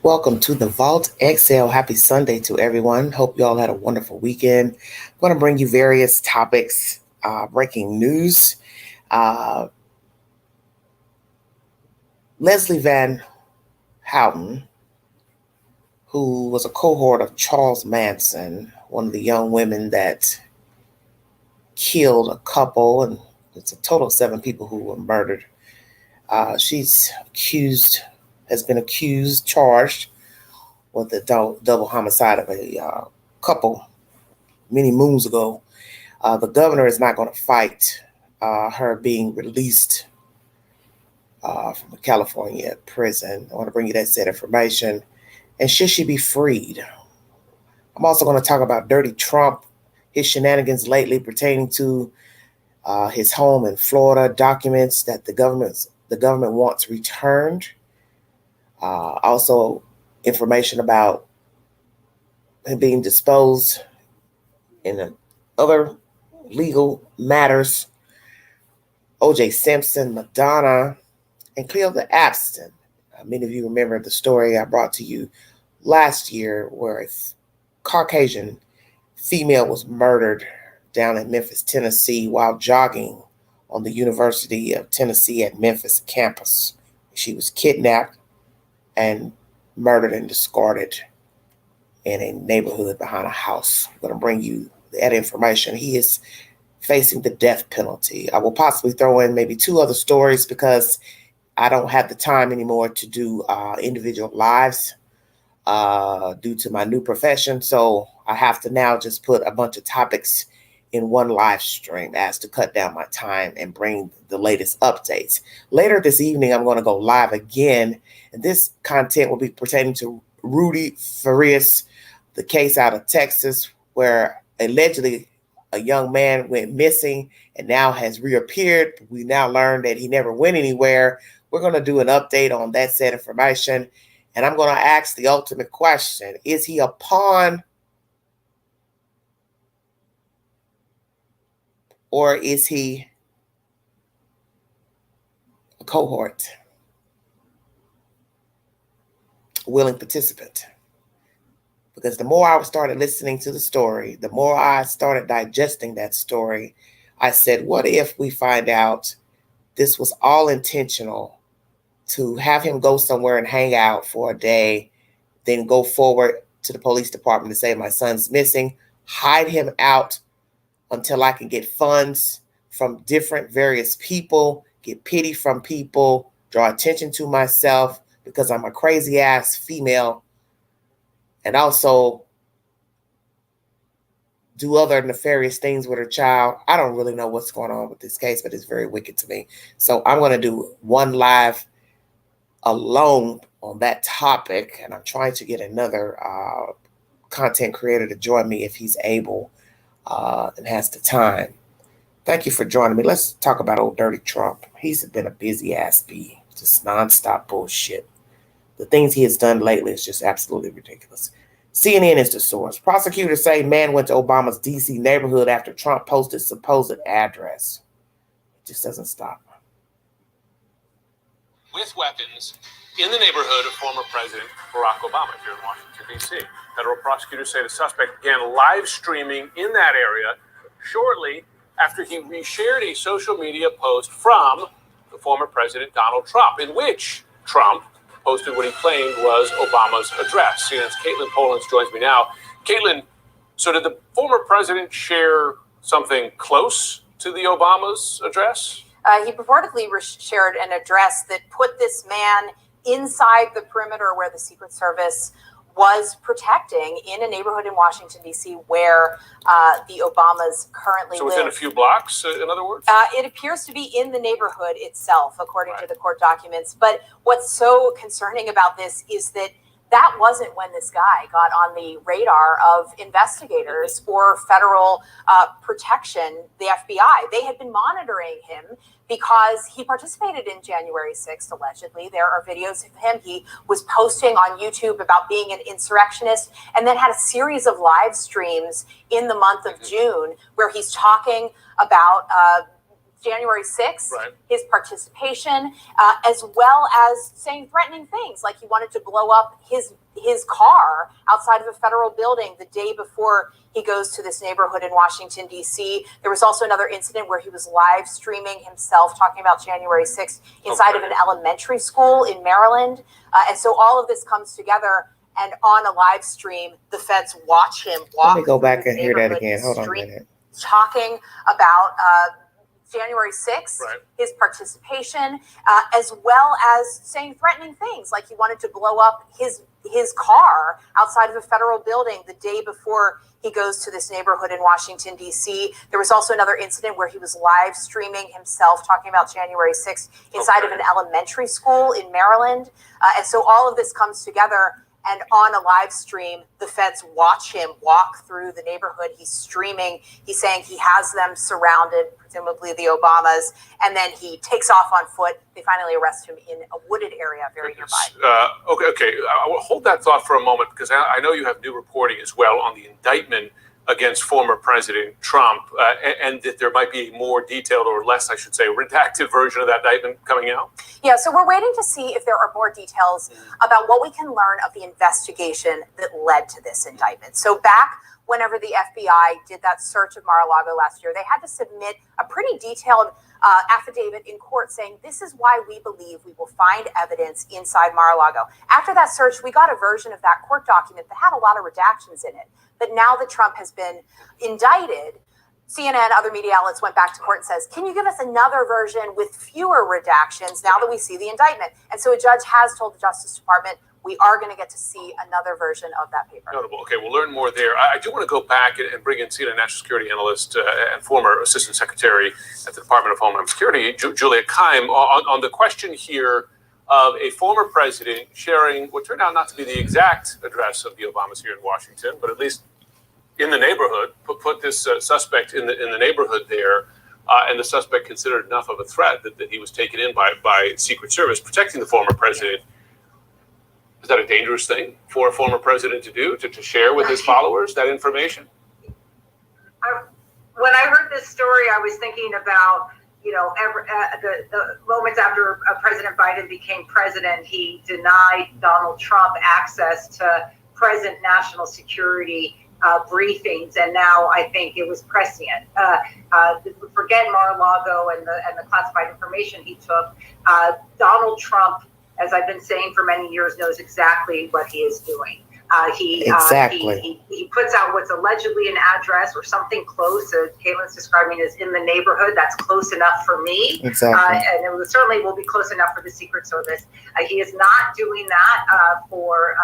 Welcome to the Vault Exhale. Happy Sunday to everyone. Hope you all had a wonderful weekend. I'm going to bring you various topics, breaking news. Leslie Van Houten, who was a cohort of Charles Manson, one of the young women that killed a couple, and it's a total of 7 people who were murdered. She's has been charged with the double homicide of a couple many moons ago. The governor is not going to fight her being released from a California prison. I want to bring you that set information. And should she be freed? I'm also going to talk about Dirty Trump, his shenanigans lately pertaining to his home in Florida, documents that the government wants returned. Also, information about him being disposed in other legal matters. O.J. Simpson, Madonna, and Cleo the Abstin. Many of you remember the story I brought to you last year where a Caucasian female was murdered down in Memphis, Tennessee, while jogging on the University of Tennessee at Memphis campus. She was kidnapped and murdered and discarded in a neighborhood behind a house. I'm going to bring you that information. He is facing the death penalty. I will possibly throw in maybe 2 other stories because I don't have the time anymore to do individual lives due to my new profession. So I have to now just put a bunch of topics in one live stream as to cut down my time and bring the latest updates. Later this evening, I'm going to go live again. And this content will be pertaining to Rudy Farias, the case out of Texas, where allegedly a young man went missing and now has reappeared. We now learned that he never went anywhere. We're going to do an update on that set information. And I'm going to ask the ultimate question. Is he a pawn or is he a cohort, willing participant? Because the more I started listening to the story, the more I started digesting that story, I said, what if we find out this was all intentional to have him go somewhere and hang out for a day, then go forward to the police department to say, my son's missing, hide him out until I can get funds from different various people, get pity from people, draw attention to myself because I'm a crazy ass female, and also do other nefarious things with her child. I don't really know what's going on with this case, but it's very wicked to me. So I'm going to do one live alone on that topic, and I'm trying to get another content creator to join me if he's able and has the time. Thank you for joining me. Let's talk about old Dirty Trump. He's been a busy ass bee, just nonstop bullshit. The things he has done lately is just absolutely ridiculous. CNN is the source. Prosecutors say man went to Obama's D.C. neighborhood after Trump posted supposed address. It just doesn't stop. With weapons in the neighborhood of former President Barack Obama here in Washington, D.C. Federal prosecutors say the suspect began live streaming in that area shortly after he reshared a social media post from the former President Donald Trump, in which Trump posted what he claimed was Obama's address. CNN's Caitlin Polans joins me now. Caitlin, so did the former president share something close to the Obama's address? He purportedly shared an address that put this man inside the perimeter where the Secret Service was protecting in a neighborhood in Washington, D.C., where the Obamas currently live. So within a few blocks, in other words? It appears to be in the neighborhood itself, according to the court documents. But what's so concerning about this is that wasn't when this guy got on the radar of investigators or federal protection, the FBI. They had been monitoring him because he participated in January 6th, allegedly. There are videos of him. He was posting on YouTube about being an insurrectionist and then had a series of live streams in the month of June where he's talking about January 6th, Right. his participation, as well as saying threatening things like he wanted to blow up his car outside of a federal building the day before he goes to this neighborhood in Washington, D.C. There was also another incident where he was live streaming himself talking about January 6th inside of an elementary school in Maryland. And so all of this comes together. And on a live stream, the feds watch him walk. Let me go back through and the hear that neighborhood again. Hold on a street, minute. talking about January 6th, Right. his participation, as well as saying threatening things like he wanted to blow up his car outside of a federal building the day before he goes to this neighborhood in Washington, D.C. There was also another incident where he was live streaming himself talking about January 6th inside of an elementary school in Maryland. And so all of this comes together. And on a live stream, the feds watch him walk through the neighborhood. He's streaming. He's saying he has them surrounded, presumably the Obamas. And then he takes off on foot. They finally arrest him in a wooded area very nearby. Okay. I will hold that thought for a moment because I know you have new reporting as well on the indictment against former President Trump, and that there might be a more detailed, or less, I should say, redacted version of that indictment coming out? Yeah, so we're waiting to see if there are more details about what we can learn of the investigation that led to this indictment. So back whenever the FBI did that search of Mar-a-Lago last year, they had to submit a pretty detailed affidavit in court saying this is why we believe we will find evidence inside Mar-a-Lago. After that search, we got a version of that court document that had a lot of redactions in it. But now that Trump has been indicted, CNN, other media outlets went back to court and says, can you give us another version with fewer redactions now that we see the indictment? And so a judge has told the Justice Department, we are going to get to see another version of that paper. Notable. Okay, we'll learn more there. I do want to go back and bring in CNN national security analyst and former assistant secretary at the Department of Homeland Security, Julia Keim, on the question here of a former president sharing what turned out not to be the exact address of the Obamas here in Washington, but at least in the neighborhood, put this suspect in the neighborhood there, and the suspect considered enough of a threat that he was taken in by Secret Service protecting the former president. Is that a dangerous thing for a former president to do, to share with his followers that information? When I heard this story, I was thinking about, the moments after President Biden became president, he denied Donald Trump access to present national security briefings, and now I think it was prescient. Forget Mar-a-Lago and the classified information he took. Donald Trump, as I've been saying for many years, knows exactly what he is doing. He puts out what's allegedly an address or something close. Caitlin's describing as in the neighborhood. That's close enough for me. Exactly. And it certainly will be close enough for the Secret Service. He is not doing that for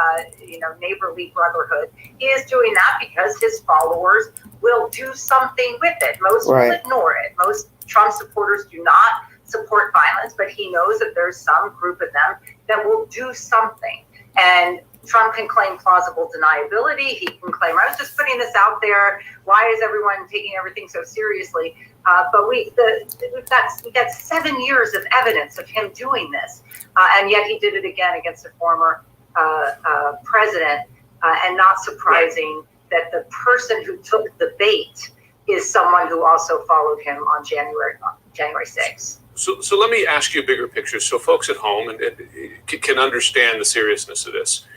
neighborly brotherhood. He is doing that because his followers will do something with it. Most will ignore it. Most Trump supporters do not support violence, but he knows that there's some group of them that will do something. And Trump can claim plausible deniability. He can claim, I was just putting this out there. Why is everyone taking everything so seriously? But we've got 7 years of evidence of him doing this. And yet he did it again against a former president. And not surprising that the person who took the bait is someone who also followed him on January 6th. So let me ask you a bigger picture so folks at home and can understand the seriousness of this.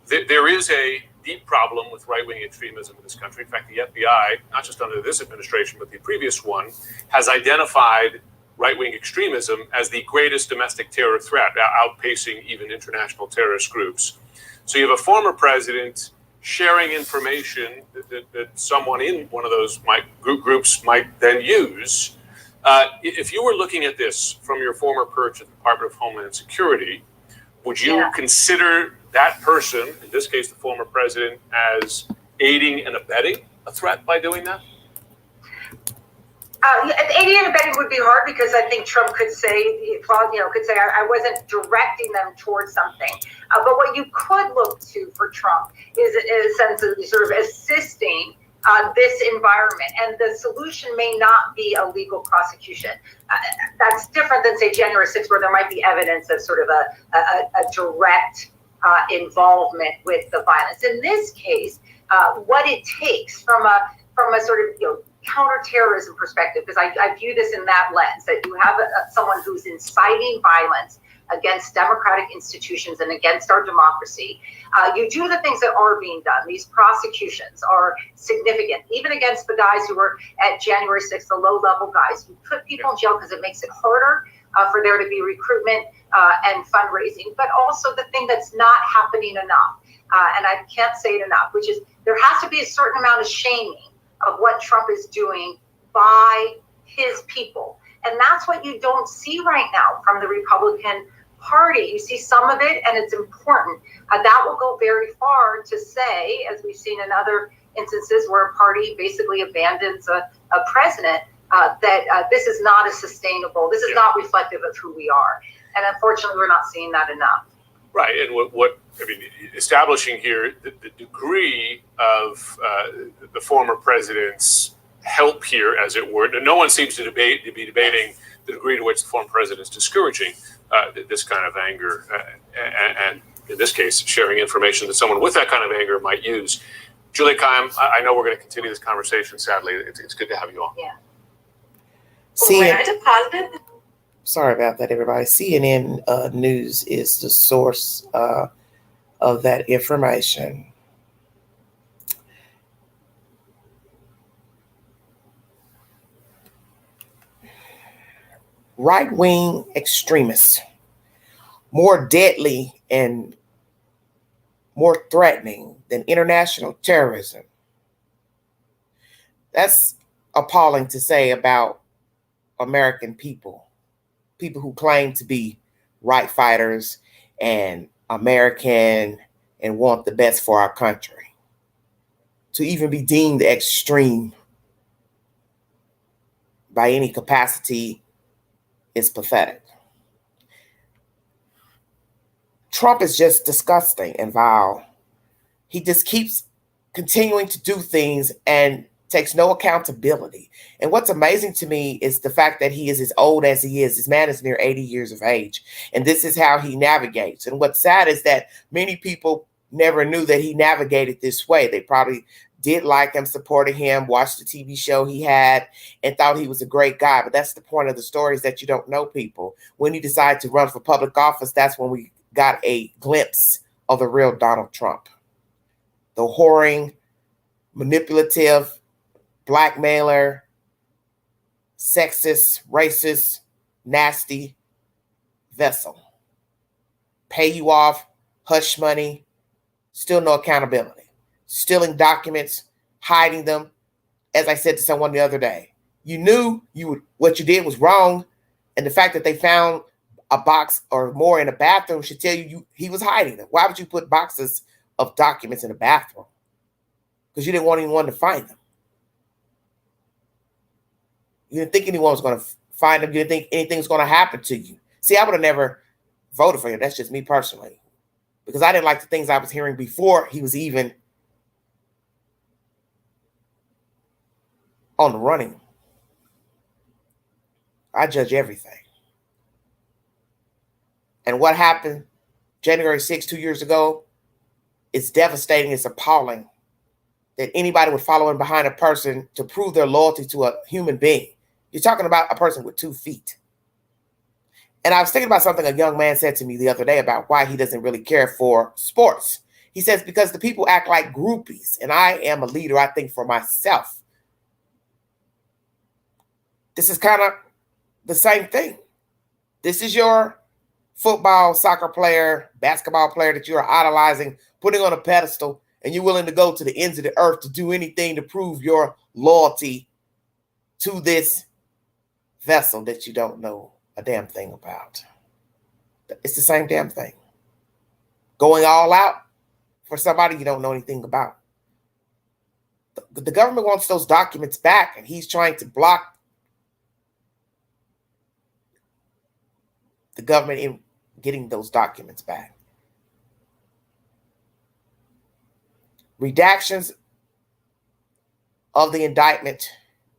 There is a deep problem with right-wing extremism in this country. In fact, the FBI, not just under this administration, but the previous one, has identified right-wing extremism as the greatest domestic terror threat, outpacing even international terrorist groups. So you have a former president sharing information that someone in one of those groups might then use. If you were looking at this from your former perch at the Department of Homeland Security, would you consider that person, in this case the former president, as aiding and abetting a threat by doing that? Aiding and abetting would be hard because I think Trump could say, I wasn't directing them towards something. But what you could look to for Trump is a sense of sort of assisting this environment, and the solution may not be a legal prosecution. That's different than, say, January 6th, where there might be evidence of sort of a direct involvement with the violence. In this case, what it takes from a sort of counterterrorism perspective, because I view this in that lens, that you have someone who's inciting violence against democratic institutions and against our democracy. You do the things that are being done. These prosecutions are significant, even against the guys who were at January 6th, the low-level guys. You put people in jail because it makes it harder for there to be recruitment and fundraising, but also the thing that's not happening enough, and I can't say it enough, which is there has to be a certain amount of shaming of what Trump is doing by his people. And that's what you don't see right now from the Republican Party. You see some of it, and it's important. That will go very far to say, as we've seen in other instances where a party basically abandons a president, that this is not a sustainable, this is not reflective of who we are. And unfortunately, we're not seeing that enough. Right, and what I mean, establishing here the degree of the former president's help here, as it were. No one seems to be debating the degree to which the former president is discouraging this kind of anger, and in this case, sharing information that someone with that kind of anger might use. Julia Kayyem, I know we're going to continue this conversation. Sadly, it's good to have you on. Yeah. Sorry about that, everybody. CNN News is the source of that information. Right-wing extremists, more deadly and more threatening than international terrorism. That's appalling to say about American people who claim to be right fighters and American and want the best for our country. To even be deemed extreme by any capacity is pathetic. Trump is just disgusting and vile. He just keeps continuing to do things and takes no accountability. And what's amazing to me is the fact that he is as old as he is. This man is near 80 years of age, and this is how he navigates. And what's sad is that many people never knew that he navigated this way. They probably did like him, supported him, watched the TV show he had, and thought he was a great guy. But that's the point of the story, is that you don't know people. When you decide to run for public office, that's when we got a glimpse of the real Donald Trump. The whoring, manipulative, blackmailer, sexist, racist, nasty vessel. Pay you off, hush money, still no accountability. Stealing documents, hiding them. As I said to someone the other day, you knew what you did was wrong, and the fact that they found a box or more in a bathroom should tell you he was hiding them. Why would you put boxes of documents in a bathroom? Because you didn't want anyone to find them. You didn't think anyone was going to find them. You didn't think anything was going to happen to you. See, I would have never voted for him. That's just me personally. Because I didn't like the things I was hearing before he was even on the running. I judge everything. And what happened January 6th, 2 years ago, it's devastating. It's appalling that anybody would follow in behind a person to prove their loyalty to a human being. You're talking about a person with 2 feet. And I was thinking about something a young man said to me the other day about why he doesn't really care for sports. He says, because the people act like groupies, and I am a leader, I think, for myself. This is kind of the same thing. This is your football, soccer player, basketball player that you are idolizing, putting on a pedestal, and you're willing to go to the ends of the earth to do anything to prove your loyalty to this vessel that you don't know a damn thing about. It's the same damn thing. Going all out for somebody you don't know anything about. The government wants those documents back, and he's trying to block the government in getting those documents back. Redactions of the indictment.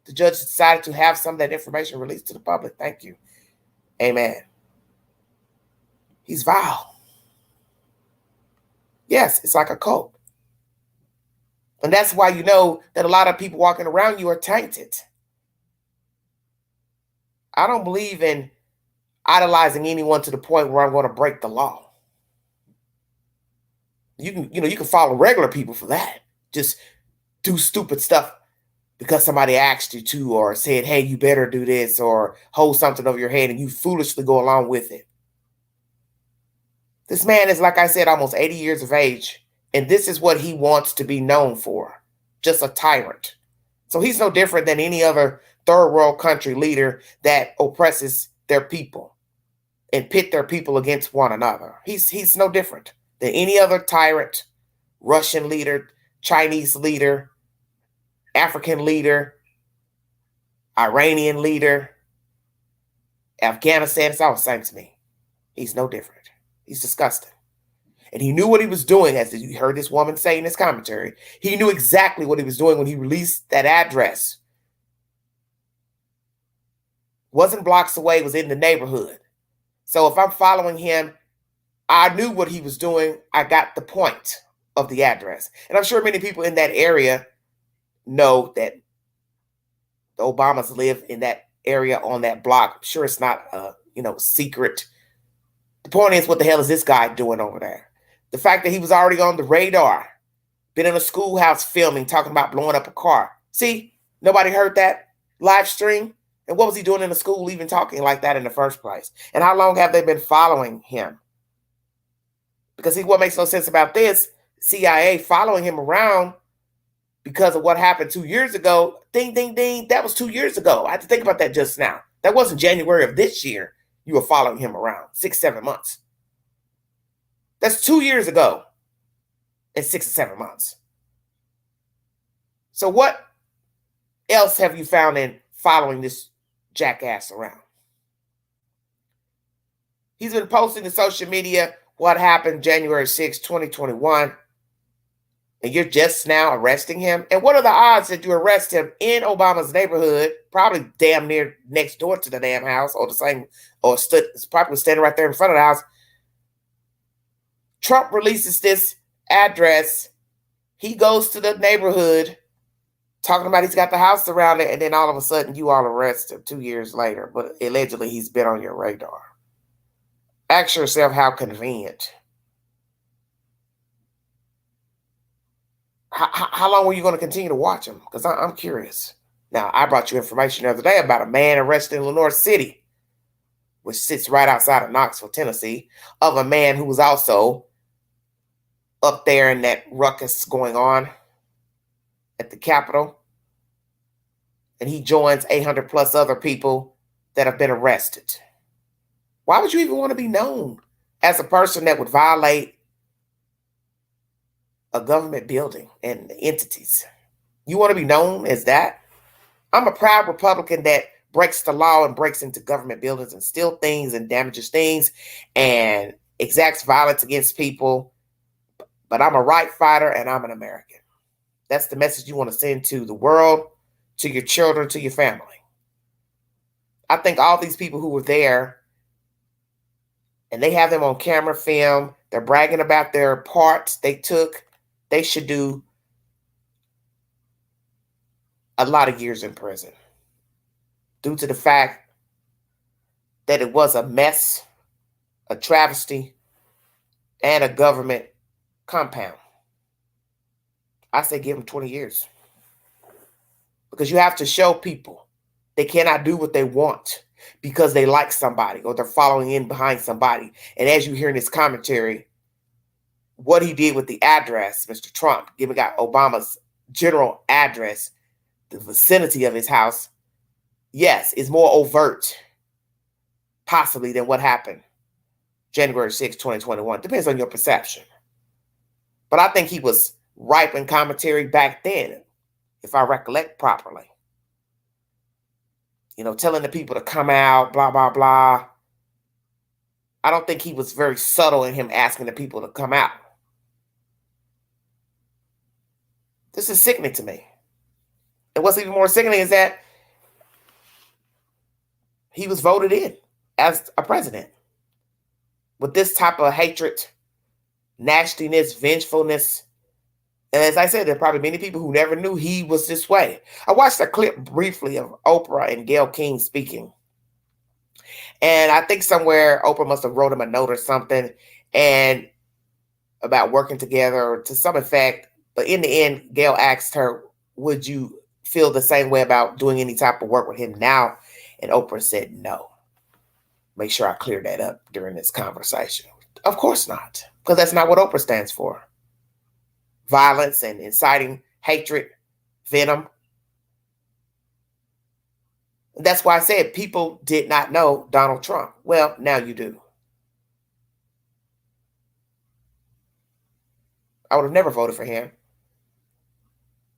The judge decided to have some of that information released to the public. Thank you. Amen. He's vile. Yes, it's like a cult. And that's why you know that a lot of people walking around you are tainted. I don't believe in idolizing anyone to the point where I'm going to break the law. You can follow regular people for that. Just do stupid stuff because somebody asked you to, or said, hey, you better do this, or hold something over your head, and you foolishly go along with it. This man is, like I said, almost 80 years of age, and this is what he wants to be known for, just a tyrant. So he's no different than any other third world country leader that oppresses their people and pit their people against one another. He's no different than any other tyrant, Russian leader, Chinese leader, African leader, Iranian leader, Afghanistan. It's all the same to me. He's no different. He's disgusting. And he knew what he was doing, as you heard this woman say in this commentary. He knew exactly what he was doing when he released that address. Wasn't blocks away, was in the neighborhood. So if I'm following him, I knew what he was doing. I got the point of the address. And I'm sure many people in that area know that the Obamas live in that area on that block. I'm sure it's not secret. The point is, what the hell is this guy doing over there? The fact that he was already on the radar, been in a schoolhouse filming, talking about blowing up a car. See, nobody heard that live stream. And what was he doing in the school even talking like that in the first place? And how long have they been following him? Because see, what makes no sense about this, CIA following him around because of what happened 2 years ago. Ding, ding, ding. That was 2 years ago. I had to think about that just now. That wasn't January of this year. You were following him around 6-7 months. That's 2 years ago and 6 or 7 months. So what else have you found in following this jackass around? He's been posting to social media what happened January 6, 2021. And you're just now arresting him? And what are the odds that you arrest him in Obama's neighborhood, probably damn near next door to the damn house, or the same, or it's probably standing right there in front of the house. Trump releases this address. He goes to the neighborhood talking about he's got the house surrounded, and then all of a sudden you all arrest him 2 years later, but allegedly he's been on your radar. Ask yourself how convenient. How long were you going to continue to watch him? Because I'm curious. Now, I brought you information the other day about a man arrested in Lenore City, which sits right outside of Knoxville, Tennessee, of a man who was also up there in that ruckus going on at the Capitol. And he joins 800 plus other people that have been arrested. Why would you even want to be known as a person that would violate a government building and entities? You want to be known as that? I'm a proud Republican that breaks the law and breaks into government buildings and steals things and damages things and exacts violence against people. But I'm a right fighter and I'm an American. That's the message you want to send to the world, to your children, to your family. I think all these people who were there, and they have them on camera film, they're bragging about their parts they took, they should do a lot of years in prison due to the fact that it was a mess, a travesty, and a government compound. I say give them 20 years. Because you have to show people they cannot do what they want because they like somebody or they're following in behind somebody. And as you hear in this commentary, what he did with the address, Mr. Trump, giving out Obama's general address, the vicinity of his house, yes, is more overt, possibly, than what happened January 6, 2021. Depends on your perception. But I think he was ripe in commentary back then, if I recollect properly. You know, telling the people to come out, blah, blah, blah. I don't think he was very subtle in him asking the people to come out. This is sickening to me. And what's even more sickening is that he was voted in as a president with this type of hatred, nastiness, vengefulness, And as I said, there are probably many people who never knew he was this way. I watched a clip briefly of Oprah and Gayle King speaking. And I think somewhere Oprah must have wrote him a note or something and about working together to some effect. But in the end, Gayle asked her, would you feel the same way about doing any type of work with him now? And Oprah said no. Make sure I clear that up during this conversation. Of course not, because that's not what Oprah stands for. Violence and inciting hatred, venom. That's why I said people did not know Donald Trump. Well, now you do. I would have never voted for him.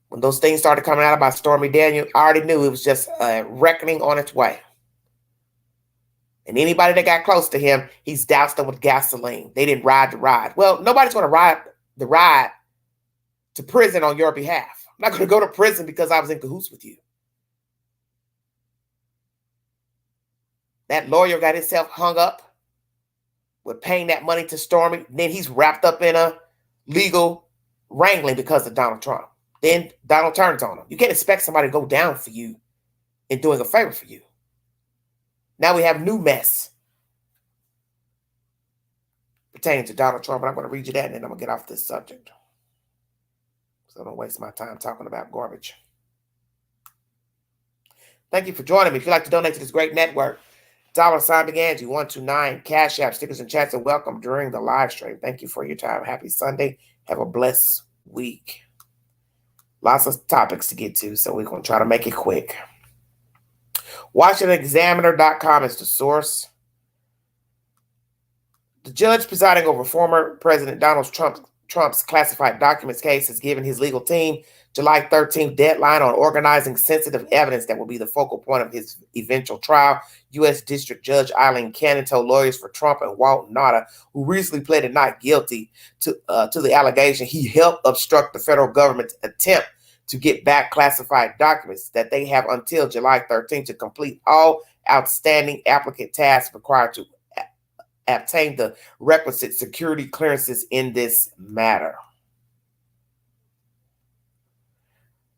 When those things started coming out about Stormy Daniels, I already knew it was just a reckoning on its way. And anybody that got close to him, he's doused them with gasoline. They didn't ride the ride. Well, nobody's going to ride the ride to prison on your behalf. I'm not going to go to prison because I was in cahoots with you. That lawyer got himself hung up with paying that money to Stormy. Then he's wrapped up in a legal wrangling because of Donald Trump. Then Donald turns on him. You can't expect somebody to go down for you in doing a favor for you. Now we have new mess pertaining to Donald Trump. And I'm going to read you that and then I'm going to get off this subject. So don't waste my time talking about garbage. Thank you for joining me. If you'd like to donate to this great network, $sign Angie 129 Cash App, stickers and chats are welcome during the live stream. Thank you for your time. Happy Sunday. Have a blessed week. Lots of topics to get to, so we're going to try to make it quick. WashingtonExaminer.com is the source. The judge presiding over former President Donald Trump's classified documents case has given his legal team July 13th deadline on organizing sensitive evidence that will be the focal point of his eventual trial. U.S. District Judge Eileen Cannon told lawyers for Trump and Walt Nauta, who recently pleaded not guilty to the allegation he helped obstruct the federal government's attempt to get back classified documents, that they have until July 13th to complete all outstanding applicant tasks required to obtain the requisite security clearances in this matter.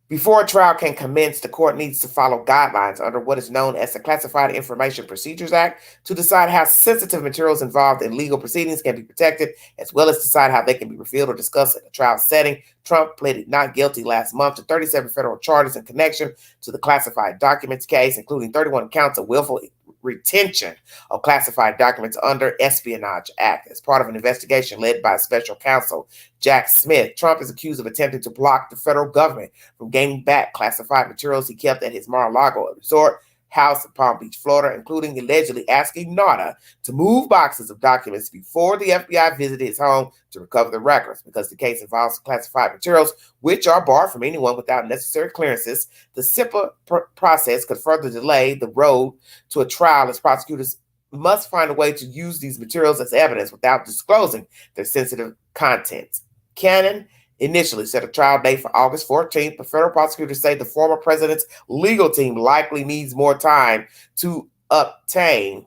Before a trial can commence, the court needs to follow guidelines under what is known as the Classified Information Procedures Act to decide how sensitive materials involved in legal proceedings can be protected, as well as decide how they can be revealed or discussed in a trial setting. Trump pleaded not guilty last month to 37 federal charges in connection to the classified documents case, including 31 counts of willful retention of classified documents under Espionage Act. As part of an investigation led by special counsel Jack Smith, Trump is accused of attempting to block the federal government from gaining back classified materials he kept at his Mar-a-Lago resort house in Palm Beach, Florida, including allegedly asking Nauta to move boxes of documents before the FBI visited his home to recover the records. Because the case involves classified materials, which are barred from anyone without necessary clearances, the simple process could further delay the road to a trial, as prosecutors must find a way to use these materials as evidence without disclosing their sensitive contents. Cannon initially set a trial date for August 14th, but federal prosecutors say the former president's legal team likely needs more time to obtain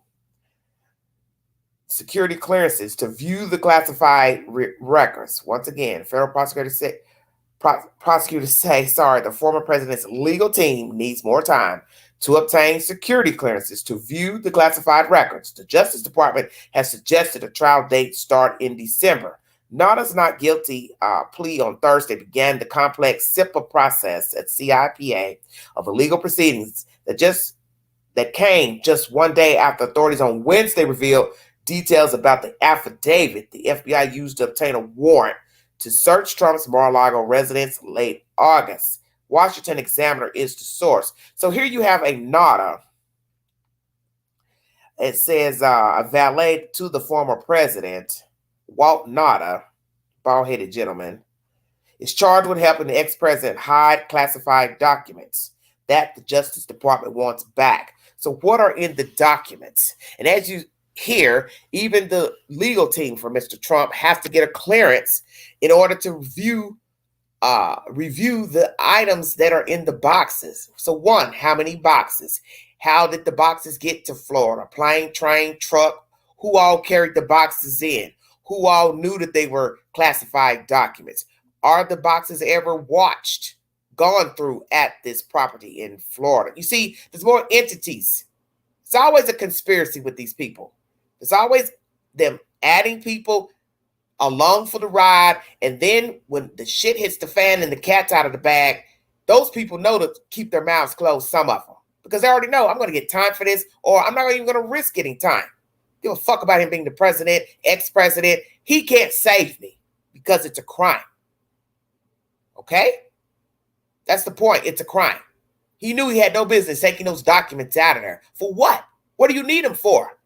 security clearances to view the classified records. Once again, federal prosecutors say the former president's legal team needs more time to obtain security clearances to view the classified records. The Justice Department has suggested a trial date start in December. Nauta's not guilty plea on Thursday began the complex SIPA process at CIPA of illegal proceedings that came just one day after authorities on Wednesday revealed details about the affidavit the FBI used to obtain a warrant to search Trump's Mar-a-Lago residence late August. Washington Examiner is the source. So here you have a Nauta. It says a valet to the former president, Walt Nauta, bald-headed gentleman, is charged with helping the ex-president hide classified documents that the Justice Department wants back. So what are in the documents? And as you hear, even the legal team for Mr. Trump has to get a clearance in order to review the items that are in the boxes. So one, how many boxes? How did the boxes get to Florida? Plane, train, truck? Who all carried the boxes in? Who all knew that they were classified documents? are the boxes ever watched, gone through at this property in Florida? You see, there's more entities. It's always a conspiracy with these people. It's always them adding people along for the ride. And then when the shit hits the fan and the cat's out of the bag, those people know to keep their mouths closed, some of them. Because they already know I'm going to get time for this, or I'm not even going to risk getting time. Give a fuck about him being the president, ex-president. He can't save me because it's a crime. Okay? That's the point. It's a crime. He knew he had no business taking those documents out of there. For what? What do you need him for?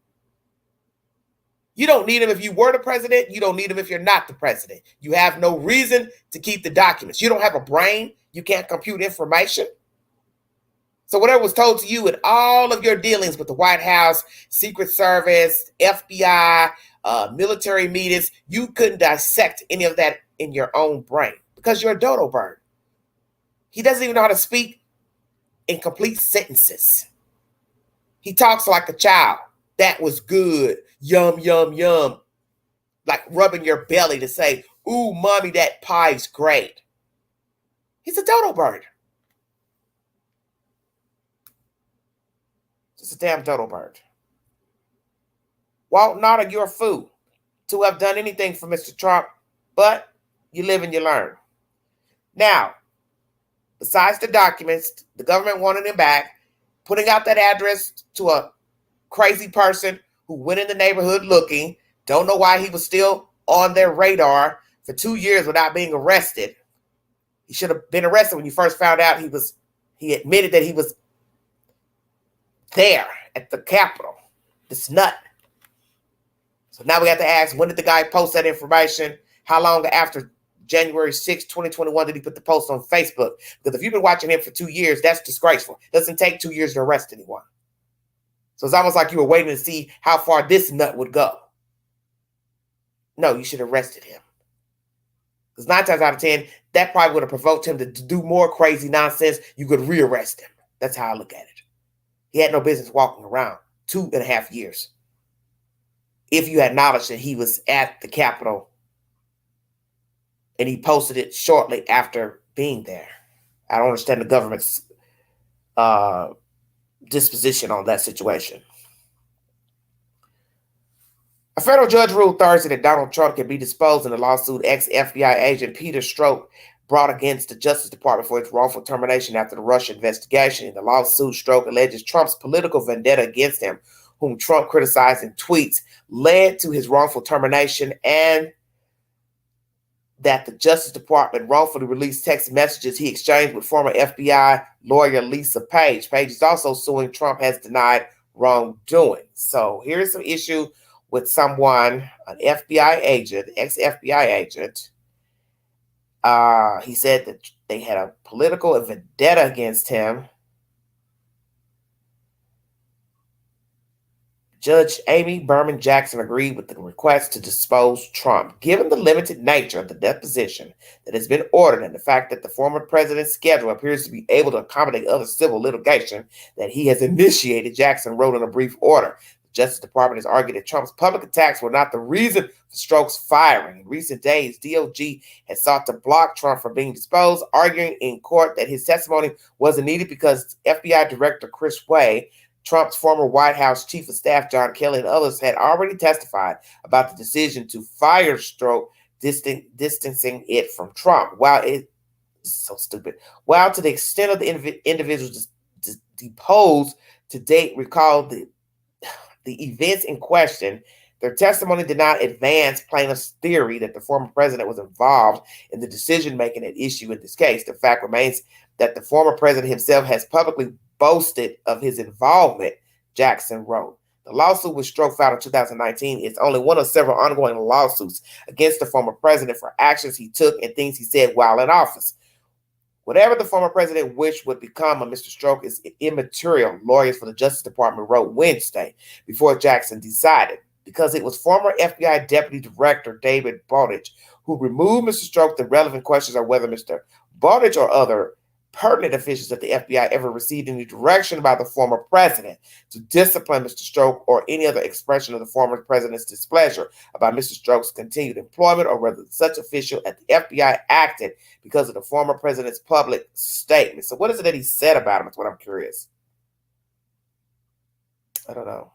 You don't need him if you were the president. You don't need him if you're not the president. You have no reason to keep the documents. You don't have a brain. You can't compute information. So whatever was told to you in all of your dealings with the White House, Secret Service, FBI, military meetings, you couldn't dissect any of that in your own brain because you're a dodo bird. He doesn't even know how to speak in complete sentences. He talks like a child. That was good. Yum, yum, yum. Like rubbing your belly to say, ooh, mommy, that pie's great. He's a dodo bird. Just a damn dodo bird. Walt Nauta, you're a fool to have done anything for Mr. Trump, but you live and you learn. Now, besides the documents, the government wanted him back, putting out that address to a crazy person who went in the neighborhood looking, don't know why he was still on their radar for 2 years without being arrested. He should have been arrested when you first found out he admitted that he was there at the Capitol. This nut. So now we have to ask, when did the guy post that information? How long after January 6, 2021 did he put the post on Facebook? Because if you've been watching him for 2 years, that's disgraceful. It doesn't take 2 years to arrest anyone. So it's almost like you were waiting to see how far this nut would go. No, you should have arrested him. Because 9 times out of 10, that probably would have provoked him to do more crazy nonsense. You could rearrest him. That's how I look at it. He had no business walking around 2.5 years. If you had knowledge that he was at the Capitol and he posted it shortly after being there. I don't understand the government's disposition on that situation. A federal judge ruled Thursday that Donald Trump can be disposed in the lawsuit ex-FBI agent Peter Strzok brought against the Justice Department for its wrongful termination after the Russia investigation. In the lawsuit, Strzok alleges Trump's political vendetta against him, whom Trump criticized in tweets, led to his wrongful termination, and that the Justice Department wrongfully released text messages he exchanged with former FBI lawyer Lisa Page. Page is also suing Trump, has denied wrongdoing. So here's some issue with someone, an FBI agent, ex-FBI agent. He said that they had a political vendetta against him. Judge Amy Berman Jackson agreed with the request to dispose Trump. Given the limited nature of the deposition that has been ordered and the fact that the former president's schedule appears to be able to accommodate other civil litigation that he has initiated, Jackson wrote in a brief order. The Justice Department has argued that Trump's public attacks were not the reason for Strzok's firing. In recent days, DOJ has sought to block Trump from being disposed, arguing in court that his testimony wasn't needed because FBI Director Chris Wray, Trump's former White House Chief of Staff John Kelly, and others had already testified about the decision to fire Strzok, distancing it from Trump. While it's so stupid. While to the extent of the individuals deposed to date recall the events in question, their testimony did not advance plaintiff's theory that the former president was involved in the decision-making at issue in this case. The fact remains that the former president himself has publicly boasted of his involvement, Jackson wrote. The lawsuit which Strzok filed in 2019 is only one of several ongoing lawsuits against the former president for actions he took and things he said while in office. Whatever the former president wished would become of Mr. Strzok is immaterial, lawyers for the Justice Department wrote Wednesday before Jackson decided, because it was former FBI Deputy Director David Bowditch who removed Mr. Strzok. The relevant questions are whether Mr. Bowditch or other pertinent officials at the FBI ever received any direction by the former president to discipline Mr. Strzok or any other expression of the former president's displeasure about Mr. Strzok's continued employment, or whether such official at the FBI acted because of the former president's public statement. So what is it that he said about him? That's what I'm curious. I don't know.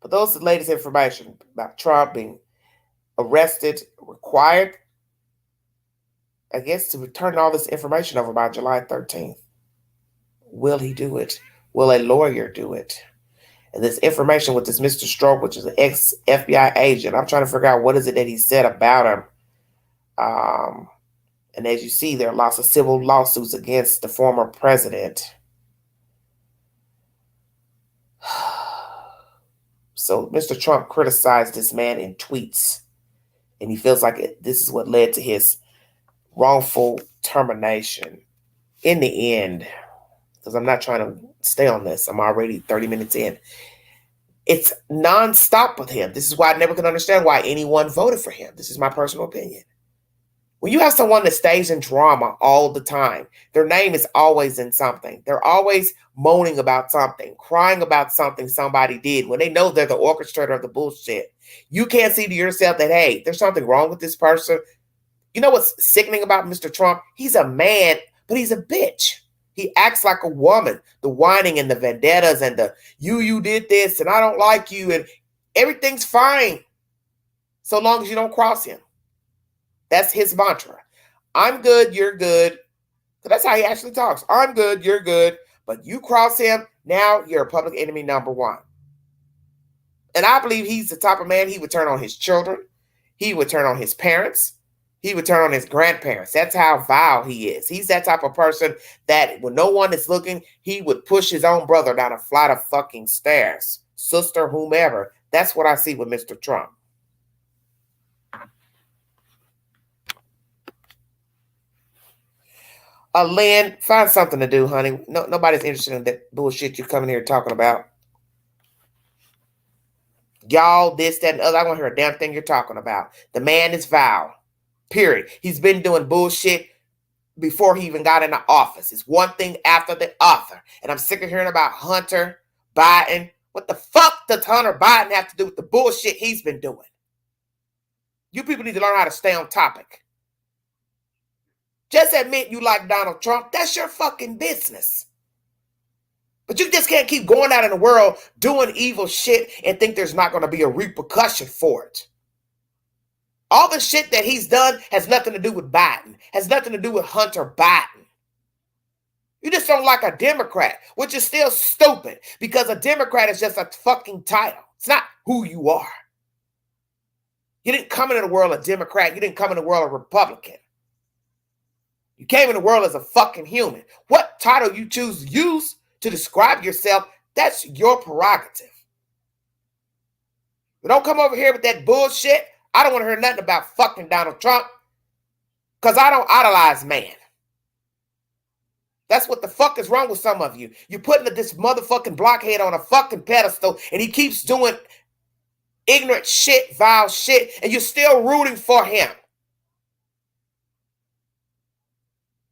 But those are the latest information about Trump being arrested, required, I guess, to return all this information over by July 13th. Will he do it? Will a lawyer do it? And this information with this Mr. Strzok, which is an ex-FBI agent, I'm trying to figure out what is it that he said about him. And as you see, there are lots of civil lawsuits against the former president. So Mr. Trump criticized this man in tweets, and he feels like this is what led to his wrongful termination. In the end, because I'm not trying to stay on this, I'm already 30 minutes in. It's nonstop with him. This is why I never could understand why anyone voted for him. This is my personal opinion. When you have someone that stays in drama all the time, their name is always in something. They're always moaning about something, crying about something somebody did when they know they're the orchestrator of the bullshit. You can't see to yourself that, hey, there's something wrong with this person. You know what's sickening about Mr. Trump? He's a man, but he's a bitch. He acts like a woman. The whining and the vendettas and the you did this and I don't like you and everything's fine so long as you don't cross him. That's his mantra. I'm good, you're good. So that's how he actually talks. I'm good, you're good. But you cross him, now you're a public enemy number one. And I believe he's the type of man, he would turn on his children. He would turn on his parents. He would turn on his grandparents. That's how vile he is. He's that type of person that when no one is looking, he would push his own brother down a flight of fucking stairs. Sister, whomever. That's what I see with Mr. Trump. Lynn, find something to do, honey. Nobody's interested in that bullshit you're coming here talking about. Y'all, this, that, and other. I don't want to hear a damn thing you're talking about. The man is vile. Period. He's been doing bullshit before he even got into office. It's one thing after the other. And I'm sick of hearing about Hunter Biden. What the fuck does Hunter Biden have to do with the bullshit he's been doing? You people need to learn how to stay on topic. Just admit you like Donald Trump. That's your fucking business. But you just can't keep going out in the world doing evil shit and think there's not going to be a repercussion for it. All the shit that he's done has nothing to do with Biden, has nothing to do with Hunter Biden. You just don't like a Democrat, which is still stupid because a Democrat is just a fucking title. It's not who you are. You didn't come into the world a Democrat. You didn't come into the world a Republican. You came in the world as a fucking human. What title you choose to use to describe yourself, that's your prerogative. But don't come over here with that bullshit. I don't want to hear nothing about fucking Donald Trump because I don't idolize man. That's what the fuck is wrong with some of you. You're putting this motherfucking blockhead on a fucking pedestal and he keeps doing ignorant shit, vile shit, and you're still rooting for him.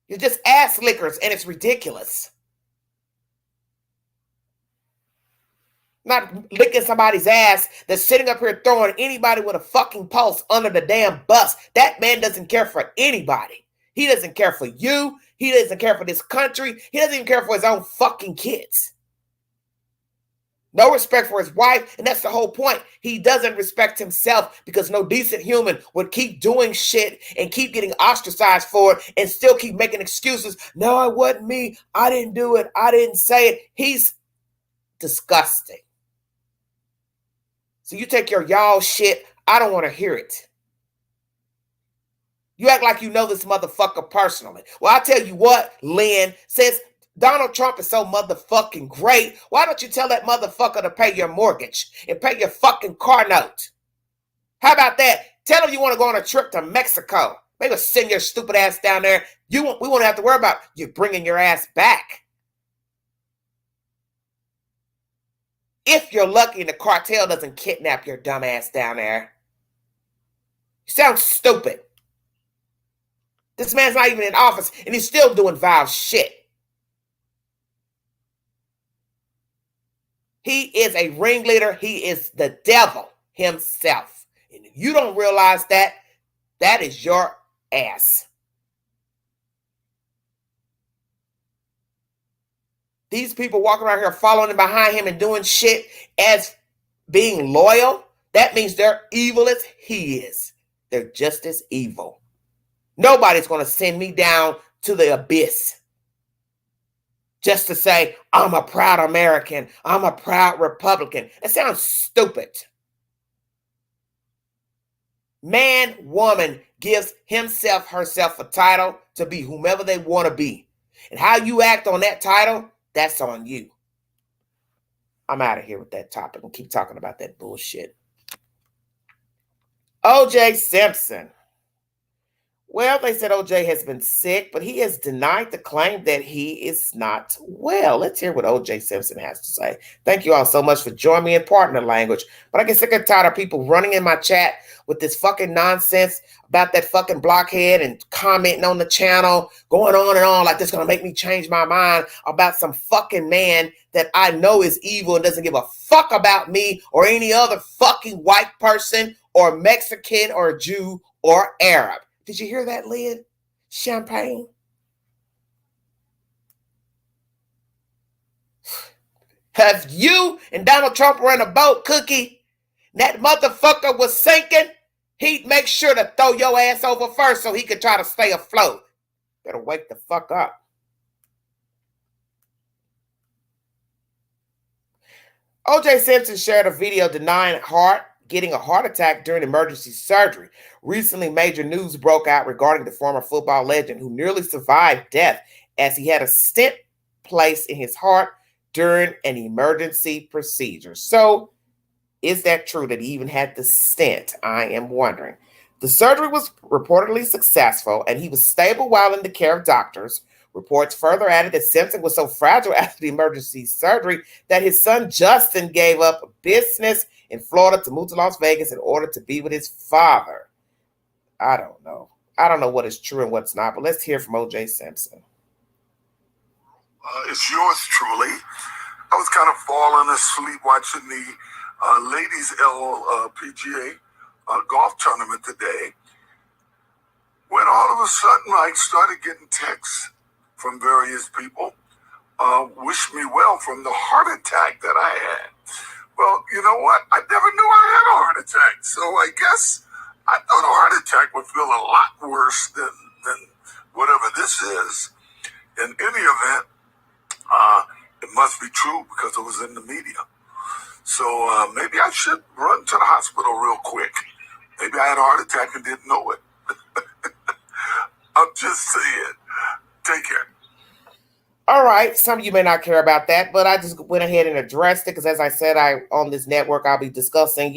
You're just ass lickers, and it's ridiculous. Not licking somebody's ass that's sitting up here throwing anybody with a fucking pulse under the damn bus. That man doesn't care for anybody. He doesn't care for you. He doesn't care for this country. He doesn't even care for his own fucking kids. No respect for his wife, and that's the whole point. He doesn't respect himself because no decent human would keep doing shit and keep getting ostracized for it and still keep making excuses. No, it wasn't me. I didn't do it. I didn't say it. He's disgusting. So you take your y'all shit. I don't want to hear it. You act like you know this motherfucker personally. Well, I tell you what, Lynn, since Donald Trump is so motherfucking great, why don't you tell that motherfucker to pay your mortgage and pay your fucking car note? How about that? Tell him you want to go on a trip to Mexico. Maybe send your stupid ass down there. We won't have to worry about you bringing your ass back. If you're lucky and the cartel doesn't kidnap your dumb ass down there. You sound stupid. This man's not even in office and he's still doing vile shit. He is a ringleader. He is the devil himself. And if you don't realize that, that is your ass. These people walking around here following behind him and doing shit as being loyal, that means they're evil as he is. They're just as evil. Nobody's going to send me down to the abyss just to say, I'm a proud American. I'm a proud Republican. That sounds stupid. Man, woman gives himself, herself a title to be whomever they want to be. And how you act on that title, that's on you. I'm out of here with that topic and keep talking about that bullshit. O.J. Simpson. Well, they said O.J. has been sick, but he has denied the claim that he is not well. Let's hear what O.J. Simpson has to say. Thank you all so much for joining me in partner language. But I get sick and tired of people running in my chat with this fucking nonsense about that fucking blockhead and commenting on the channel, going on and on like this is going to make me change my mind about some fucking man that I know is evil and doesn't give a fuck about me or any other fucking white person or Mexican or Jew or Arab. Did you hear that, Lynn? Champagne. If you and Donald Trump were in a boat, Cookie, that motherfucker was sinking, he'd make sure to throw your ass over first so he could try to stay afloat. Better wake the fuck up. O.J. Simpson shared a video denying getting a heart attack during emergency surgery. Recently, major news broke out regarding the former football legend who nearly survived death as he had a stent placed in his heart during an emergency procedure. So, is that true that he even had the stent? I am wondering. The surgery was reportedly successful and he was stable while in the care of doctors. Reports further added that Simpson was so fragile after the emergency surgery that his son Justin gave up business in Florida to move to Las Vegas in order to be with his father. I don't know. I don't know what is true and what's not, but let's hear from O.J. Simpson. It's yours truly. I was kind of falling asleep watching the ladies' LPGA golf tournament today when all of a sudden I started getting texts from various people wish me well from the heart attack that I had. Well, you know what? I never knew I had a heart attack. So I guess I thought a heart attack would feel a lot worse than whatever this is. In any event, it must be true because it was in the media. So maybe I should run to the hospital real quick. Maybe I had a heart attack and didn't know it. I'm just saying. Take care. All right, some of you may not care about that, but I just went ahead and addressed it because, as I said, on this network, I'll be discussing,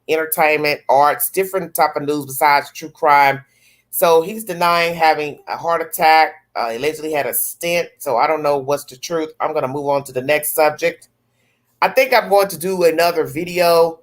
entertainment, arts, different type of news besides true crime. So he's denying having a heart attack. Allegedly had a stent, so I don't know what's the truth. I'm going to move on to the next subject. I think I'm going to do another video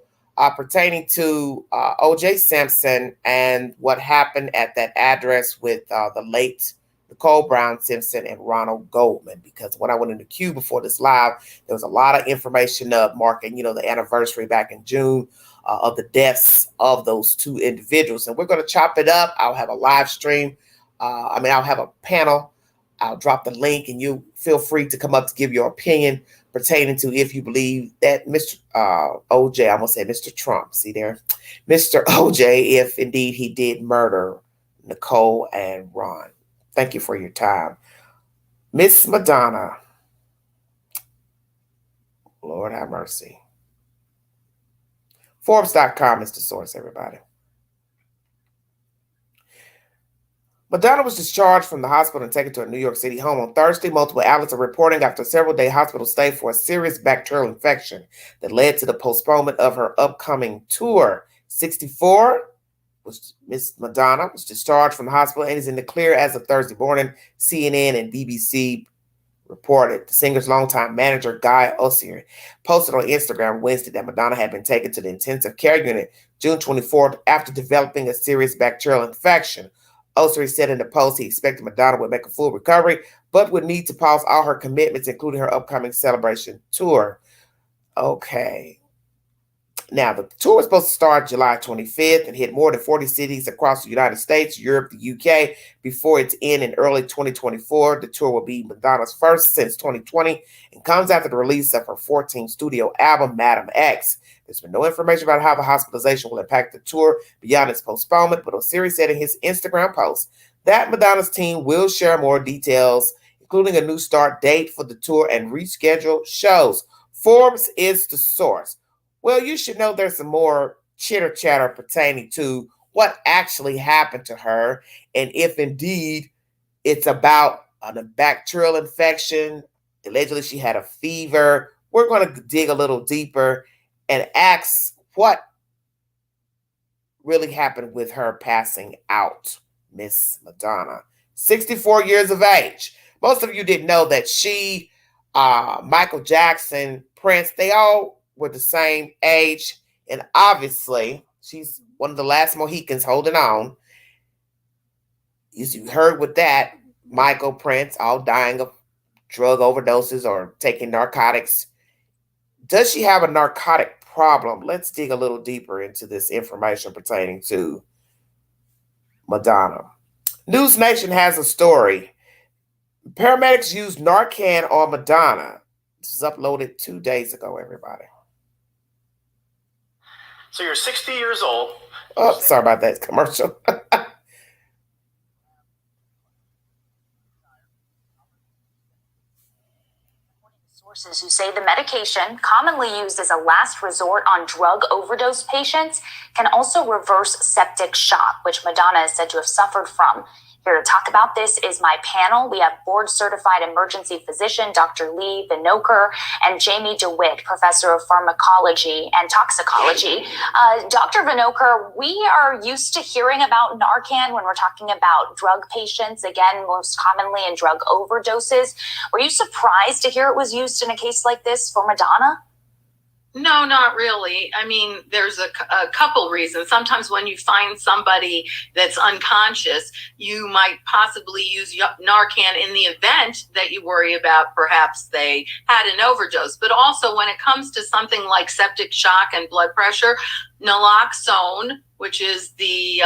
pertaining to O.J. Simpson and what happened at that address with the late Nicole Brown Simpson and Ronald Goldman, because when I went in the queue before this live, there was a lot of information marking, the anniversary back in June of the deaths of those two individuals. And we're going to chop it up. I'll have a live stream. I'll have a panel. I'll drop the link and you feel free to come up to give your opinion pertaining to if you believe that Mr. OJ, I'm going to say Mr. Trump, see there, Mr. OJ, if indeed he did murder Nicole and Ron. Thank you for your time. Miss Madonna. Lord have mercy. Forbes.com is the source, everybody. Madonna was discharged from the hospital and taken to a New York City home on Thursday. Multiple outlets are reporting after a several-day hospital stay for a serious bacterial infection that led to the postponement of her upcoming tour. 64, Miss Madonna was discharged from the hospital and is in the clear as of Thursday morning. CNN and BBC reported. The singer's longtime manager, Guy Osier, posted on Instagram Wednesday that Madonna had been taken to the intensive care unit June 24th after developing a serious bacterial infection. Osier said in the post he expected Madonna would make a full recovery, but would need to pause all her commitments, including her upcoming celebration tour. Okay. Now, the tour was supposed to start July 25th and hit more than 40 cities across the United States, Europe, the UK, before its end in early 2024. The tour will be Madonna's first since 2020 and comes after the release of her 14th studio album, Madam X. There's been no information about how the hospitalization will impact the tour beyond its postponement, but Osiris said in his Instagram post that Madonna's team will share more details, including a new start date for the tour and rescheduled shows. Forbes is the source. Well, you should know there's some more chitter chatter pertaining to what actually happened to her and if indeed it's about a bacterial infection. Allegedly, she had a fever. We're going to dig a little deeper and ask what really happened with her passing out, Miss Madonna. 64 years of age. Most of you didn't know that she, Michael Jackson, Prince, they all were the same age. And obviously, she's one of the last Mohicans holding on. As you heard with that, Michael, Prince, all dying of drug overdoses or taking narcotics. Does she have a narcotic problem? Let's dig a little deeper into this information pertaining to Madonna. News Nation has a story. Paramedics used Narcan on Madonna. This was uploaded 2 days ago, everybody. So you're 60 years old. Oh, sorry about that commercial. Sources who say the medication, commonly used as a last resort on drug overdose patients, can also reverse septic shock, which Madonna is said to have suffered from. Here to talk about this is my panel. We have board-certified emergency physician Dr. Lee Vinokur and Jamie DeWitt, professor of pharmacology and toxicology. Dr. Vinokur, we are used to hearing about Narcan when we're talking about drug patients, again, most commonly in drug overdoses. Were you surprised to hear it was used in a case like this for Madonna? No, not really. I mean, there's a couple reasons. Sometimes when you find somebody that's unconscious, you might possibly use Narcan in the event that you worry about perhaps they had an overdose. But also when it comes to something like septic shock and blood pressure, naloxone, which is the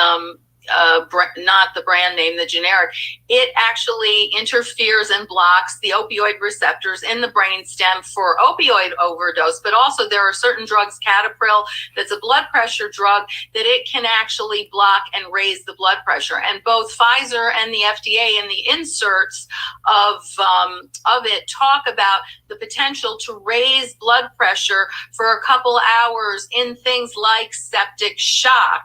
not the brand name, the generic, it actually interferes and blocks the opioid receptors in the brainstem for opioid overdose. But also there are certain drugs, Catepril, that's a blood pressure drug, that it can actually block and raise the blood pressure. And both Pfizer and the FDA in the inserts of it talk about the potential to raise blood pressure for a couple hours in things like septic shock.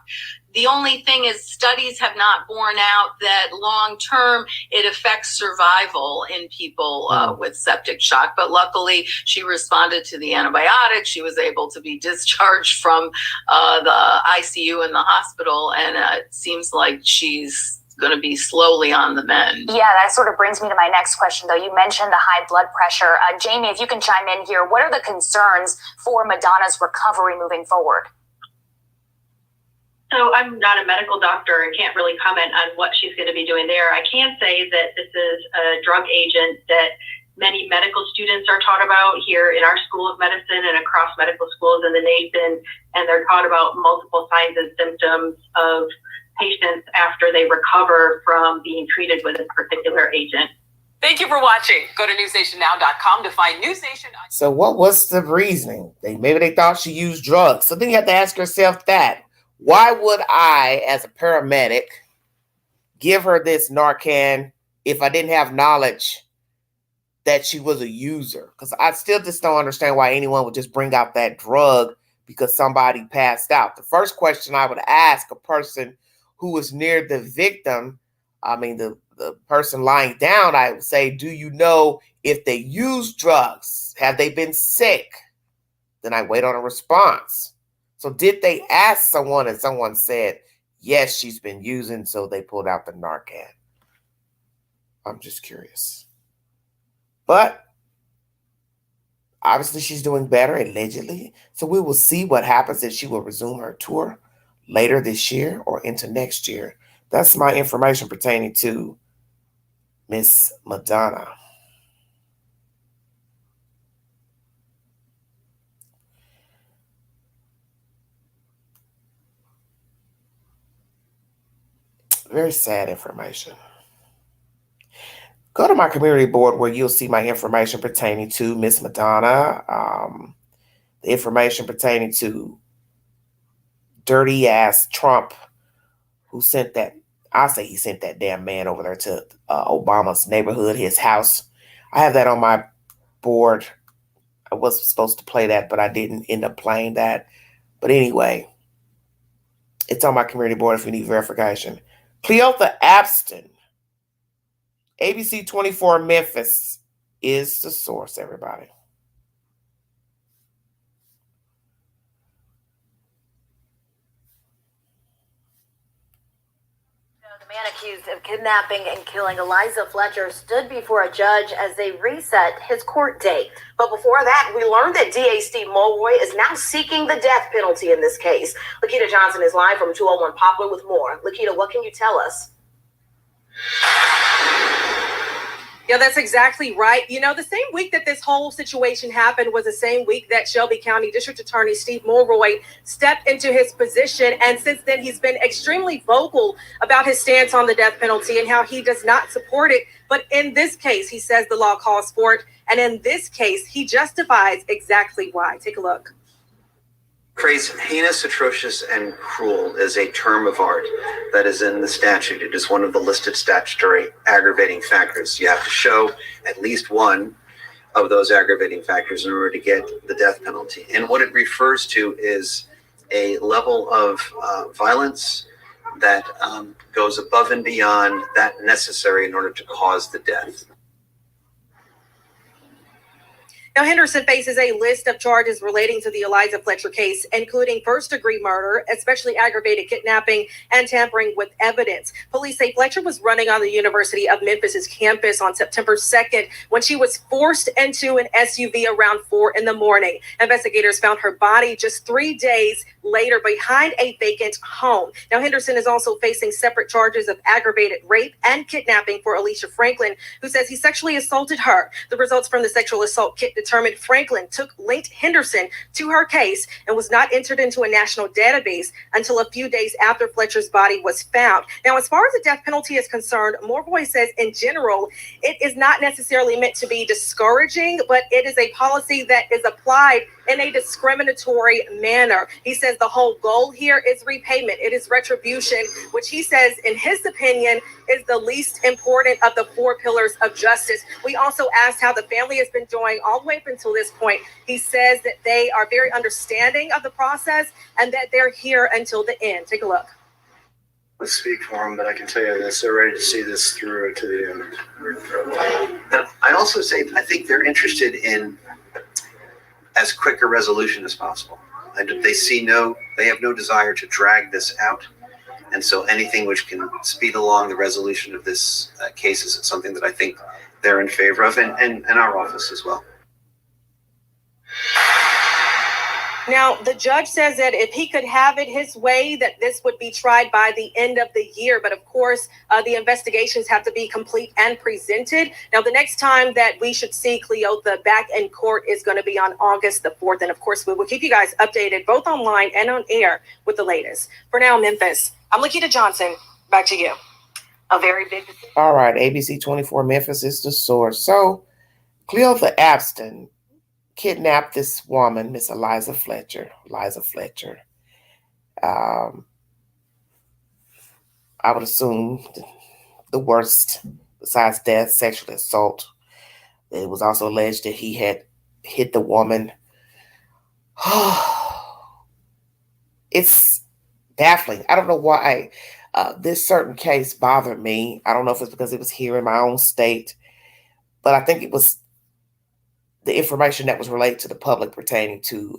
The only thing is studies have not borne out that long-term it affects survival in people with septic shock. But luckily, she responded to the antibiotics. She was able to be discharged from the ICU in the hospital. And it seems like she's going to be slowly on the mend. Yeah, that sort of brings me to my next question, though. You mentioned the high blood pressure. Jamie, if you can chime in here, what are the concerns for Madonna's recovery moving forward? So I'm not a medical doctor and can't really comment on what she's going to be doing there. I can say that this is a drug agent that many medical students are taught about here in our School of Medicine and across medical schools in the nation. And they're taught about multiple signs and symptoms of patients after they recover from being treated with this particular agent. Thank you for watching. Go to newsnationnow.com to find News Nation. So what was the reasoning? Maybe they thought she used drugs. So then you have to ask yourself that. Why would I, as a paramedic, give her this Narcan if I didn't have knowledge that she was a user? Because I still just don't understand why anyone would just bring out that drug because somebody passed out. The first question I would ask a person who was near the victim, the person lying down, I would say, do you know if they use drugs? Have they been sick? Then I wait on a response. So did they ask someone and someone said, yes, she's been using, so they pulled out the Narcan? I'm just curious. But obviously she's doing better, allegedly. So we will see what happens if she will resume her tour later this year or into next year. That's my information pertaining to Miss Madonna. Very sad information. Go to my community board where you'll see my information pertaining to Miss Madonna, the information pertaining to dirty ass Trump, who sent that, I say he sent that damn man over there to Obama's neighborhood, his house. I have that on my board. I was supposed to play that, but I didn't end up playing that. But anyway, it's on my community board if you need verification. Cleotha Abston, ABC 24 Memphis is the source, everybody. The man accused of kidnapping and killing Eliza Fletcher stood before a judge as they reset his court date. But before that, we learned that DA Steve Mulroy is now seeking the death penalty in this case. Lakita Johnson is live from 201 Poplar with more. Lakita, what can you tell us? Yeah, that's exactly right. You know, the same week that this whole situation happened was the same week that Shelby County District Attorney Steve Mulroy stepped into his position. And since then, he's been extremely vocal about his stance on the death penalty and how he does not support it. But in this case, he says the law calls for it. And in this case, he justifies exactly why. Take a look. Phrase heinous, atrocious, and cruel is a term of art that is in the statute. It is one of the listed statutory aggravating factors. You have to show at least one of those aggravating factors in order to get the death penalty. And what it refers to is a level of violence that goes above and beyond that necessary in order to cause the death. Now, Henderson faces a list of charges relating to the Eliza Fletcher case, including first-degree murder, especially aggravated kidnapping, and tampering with evidence. Police say Fletcher was running on the University of Memphis's campus on September 2nd when she was forced into an SUV around 4 in the morning. Investigators found her body just 3 days later behind a vacant home. Now, Henderson is also facing separate charges of aggravated rape and kidnapping for Alicia Franklin, who says he sexually assaulted her. The results from the sexual assault kit determined Franklin linked Henderson to her case and was not entered into a national database until a few days after Fletcher's body was found. Now, as far as the death penalty is concerned, Mulroy says in general, it is not necessarily meant to be discouraging, but it is a policy that is applied in a discriminatory manner. He says the whole goal here is repayment. It is retribution, which he says, in his opinion, is the least important of the 4 pillars of justice. We also asked how the family has been doing all the way up until this point. He says that they are very understanding of the process and that they're here until the end. Take a look. Let's speak for them, but I can tell you this, they're ready to see this through to the end. And I also say, I think they're interested in as quick a resolution as possible. And they have no desire to drag this out. And so anything which can speed along the resolution of this case is something that I think they're in favor of, and our office as well. Now, the judge says that if he could have it his way, that this would be tried by the end of the year. But of course, the investigations have to be complete and presented. Now, the next time that we should see Cleotha back in court is going to be on August the 4th. And of course, we will keep you guys updated both online and on air with the latest. For now, Memphis, I'm Lakita Johnson. Back to you. A very big decision. All right, ABC 24 Memphis is the source. So, Cleotha Abston kidnapped this woman, Miss Eliza Fletcher. I would assume the worst besides death, sexual assault. It was also alleged that he had hit the woman. It's baffling. I don't know why this certain case bothered me. I don't know if it's because it was here in my own state, but I think it was the information that was related to the public pertaining to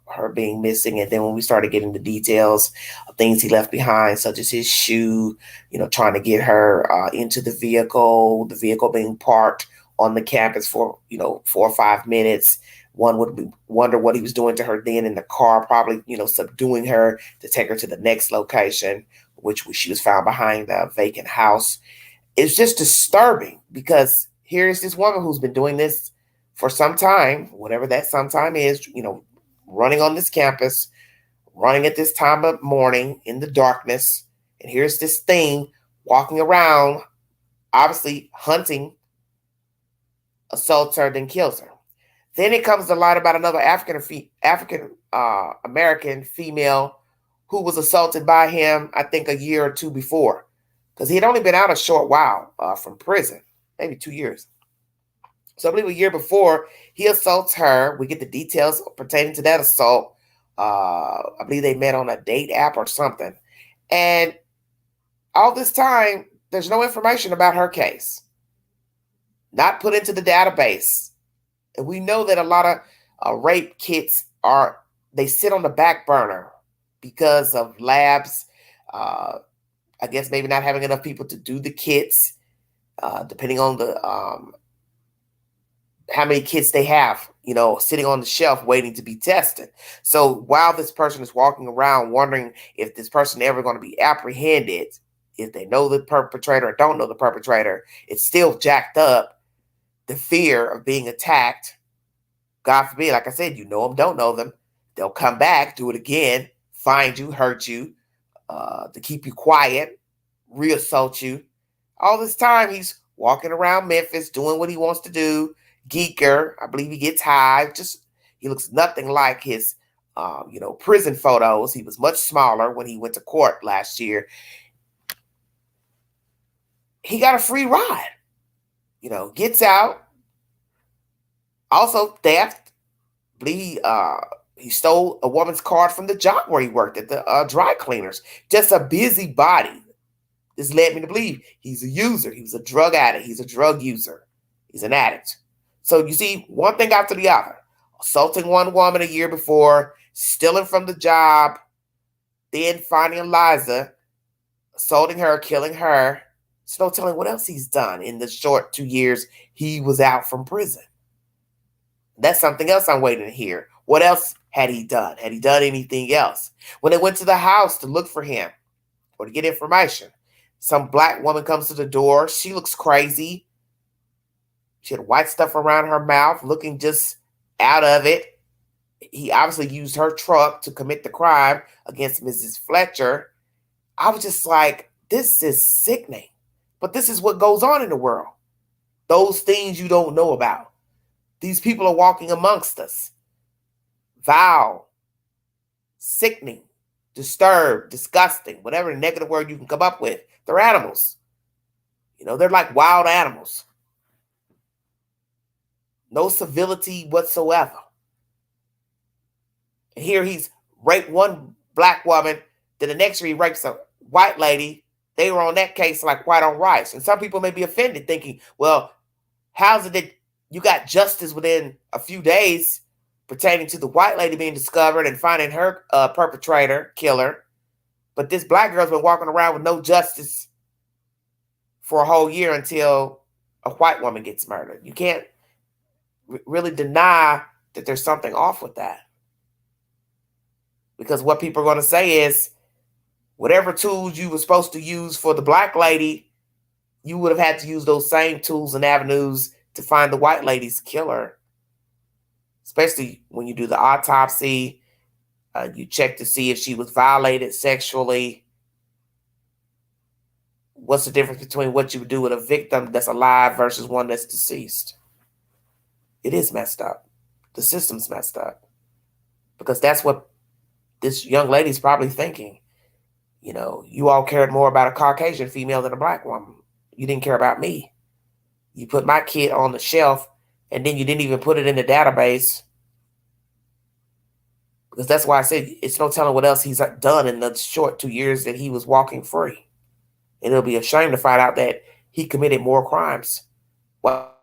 her being missing. And then when we started getting the details of things he left behind, such as his shoe, trying to get her into the vehicle being parked on the campus for, 4 or 5 minutes. One would wonder what he was doing to her then in the car, probably, subduing her to take her to the next location, which she was found behind a vacant house. It's just disturbing because here's this woman who's been doing this for some time, whatever that sometime is, running on this campus, running at this time of morning in the darkness. And here's this thing walking around, obviously hunting, assaults her, then kills her. Then it comes to light about another African American female who was assaulted by him, I think, a year or two before, because he had only been out a short while from prison, maybe 2 years. So I believe a year before, he assaults her. We get the details pertaining to that assault. I believe they met on a date app or something. And all this time, there's no information about her case. Not put into the database. And we know that a lot of rape kits they sit on the back burner because of labs. I guess maybe not having enough people to do the kits, depending on the how many kits they have, sitting on the shelf waiting to be tested. So while this person is walking around wondering if this person ever going to be apprehended, if they know the perpetrator or don't know the perpetrator, it's still jacked up. The fear of being attacked, God forbid, like I said, them, don't know them. They'll come back, do it again, find you, hurt you, to keep you quiet, reassault you. All this time, he's walking around Memphis, doing what he wants to do. Geeker, I believe he gets high. He looks nothing like his, prison photos. He was much smaller when he went to court last year. He got a free ride, gets out. Also theft. I believe he stole a woman's card from the job where he worked at the dry cleaners. Just a busybody. This led me to believe he's a user. He was a drug addict. He's a drug user. He's an addict. So you see, one thing after the other. Assaulting one woman a year before, stealing from the job, then finding Eliza, assaulting her, killing her. There's no telling what else he's done in the short 2 years he was out from prison. That's something else I'm waiting to hear. What else had he done? Had he done anything else? When they went to the house to look for him or to get information, some black woman comes to the door. She looks crazy. She had white stuff around her mouth, looking just out of it. He obviously used her truck to commit the crime against Mrs. Fletcher. I was just like, this is sickening. But this is what goes on in the world. Those things you don't know about. These people are walking amongst us. Vile, sickening, disturbed, disgusting, whatever negative word you can come up with. They're animals. They're like wild animals. No civility whatsoever. And here he's raped one black woman. Then the next year he rapes a white lady. They were on that case like white on rice. And some people may be offended thinking, well, how's it that you got justice within a few days pertaining to the white lady being discovered and finding her perpetrator, killer. But this black girl's been walking around with no justice for a whole year until a white woman gets murdered. You can't really deny that there's something off with that. Because what people are going to say is, whatever tools you were supposed to use for the black lady, you would have had to use those same tools and avenues to find the white lady's killer. Especially when you do the autopsy, you check to see if she was violated sexually. What's the difference between what you would do with a victim that's alive versus one that's deceased? It is messed up. The system's messed up. Because that's what this young lady's probably thinking. You all cared more about a Caucasian female than a black woman. You didn't care about me. You put my kid on the shelf, and then you didn't even put it in the database. Because that's why I said it's no telling what else he's done in the short 2 years that he was walking free. And it'll be a shame to find out that he committed more crimes. Well,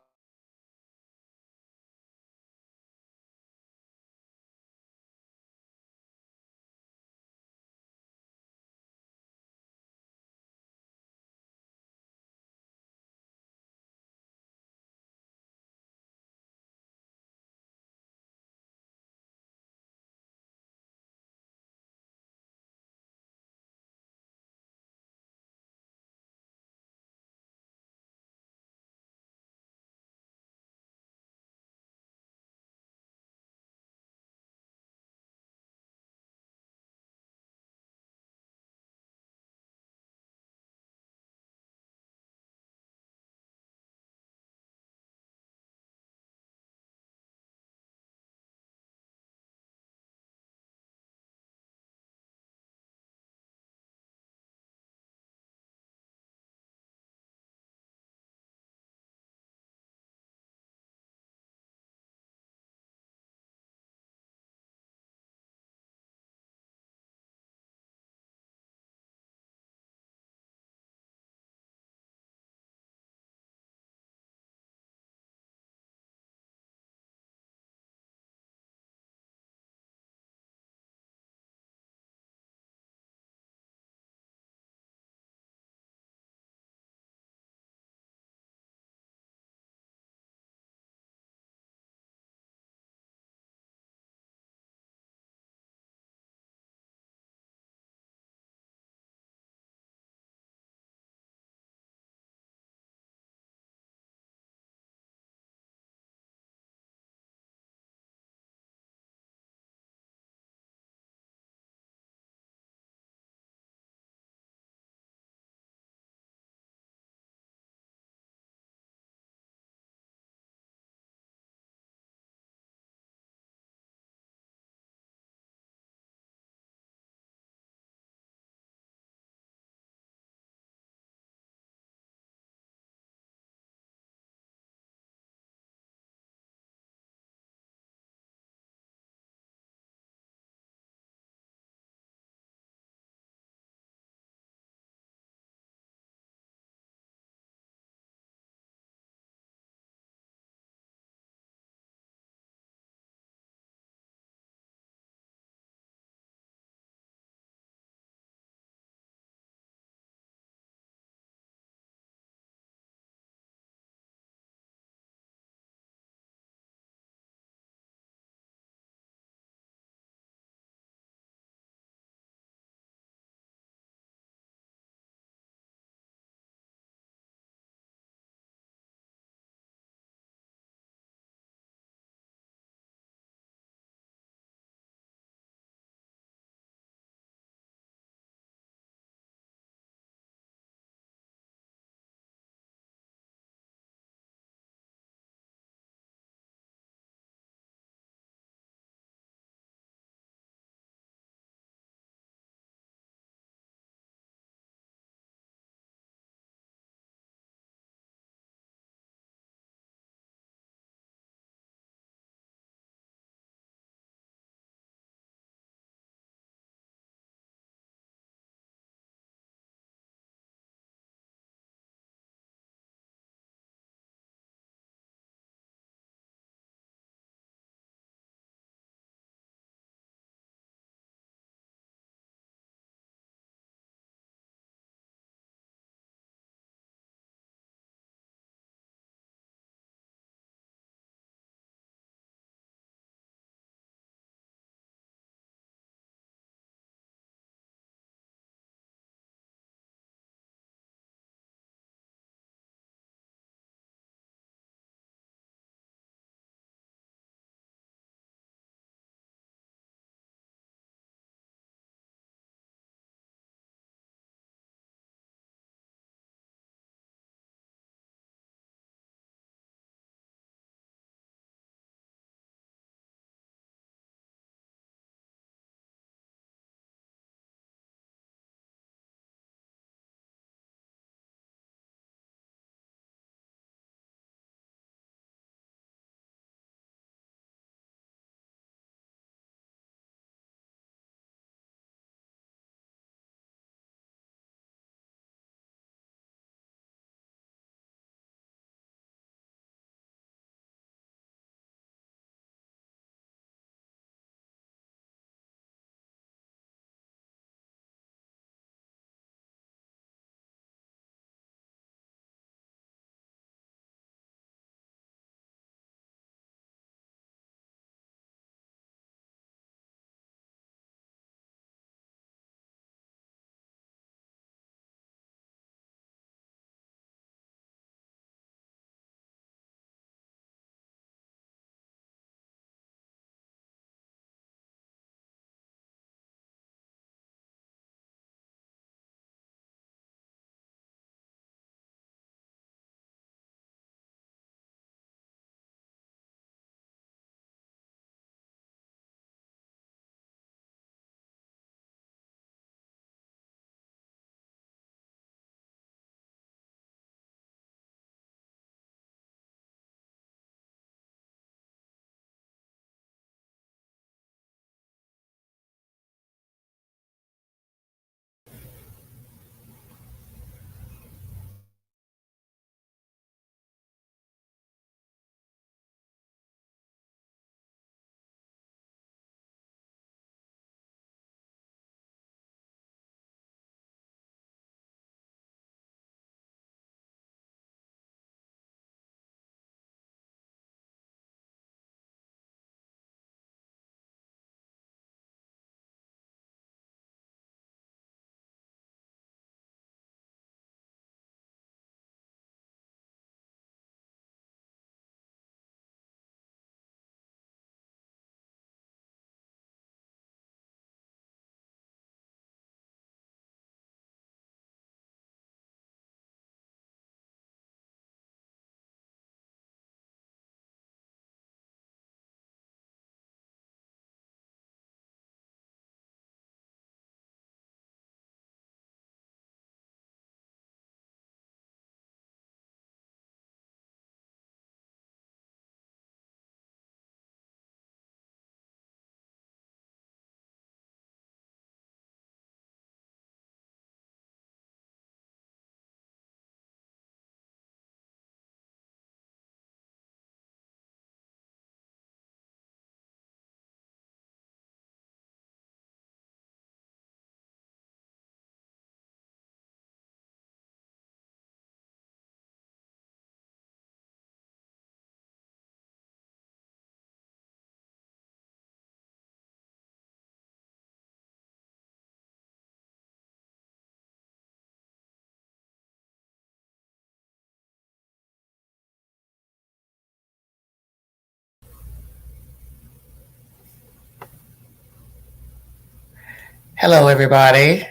Hello, everybody.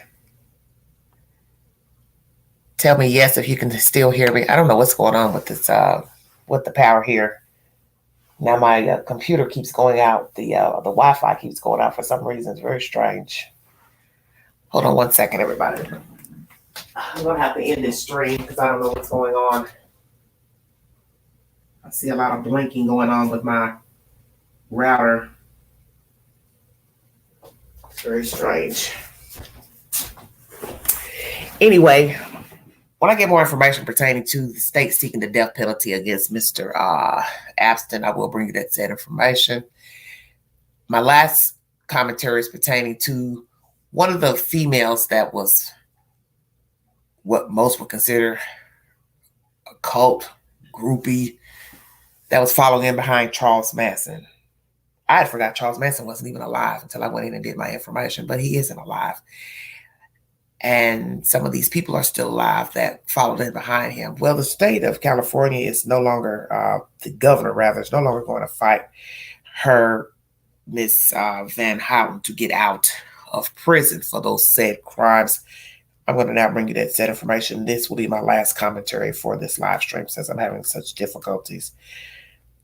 Tell me yes if you can still hear me. I don't know what's going on with this, with the power here. Now my computer keeps going out. The Wi-Fi keeps going out for some reason. It's very strange. Hold on one second, everybody. I'm gonna have to end this stream because I don't know what's going on. I see a lot of blinking going on with my router. It's very strange. Anyway, when I get more information pertaining to the state seeking the death penalty against Mr. Abston, I will bring you that said information. My last commentary is pertaining to one of the females that was what most would consider a cult groupie that was following in behind Charles Manson. I had forgot Charles Manson wasn't even alive until I went in and did my information, but he isn't alive. And some of these people are still alive that followed in behind him. Well, the state of California is no longer, the governor rather, is no longer going to fight her, Miss Van Houten, to get out of prison for those said crimes. I'm going to now bring you that said information. This will be my last commentary for this live stream since I'm having such difficulties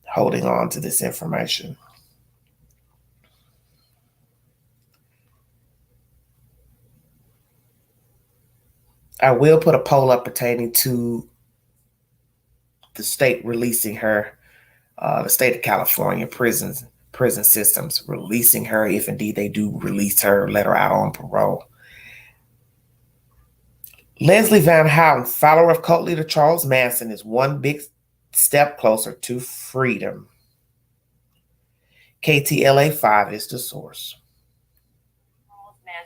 holding on to this information. I will put a poll up pertaining to the state releasing her, the state of California prison systems releasing her, if indeed they do release her, let her out on parole. Leslie Van Houten, follower of cult leader Charles Manson, is one big step closer to freedom. KTLA5 is the source.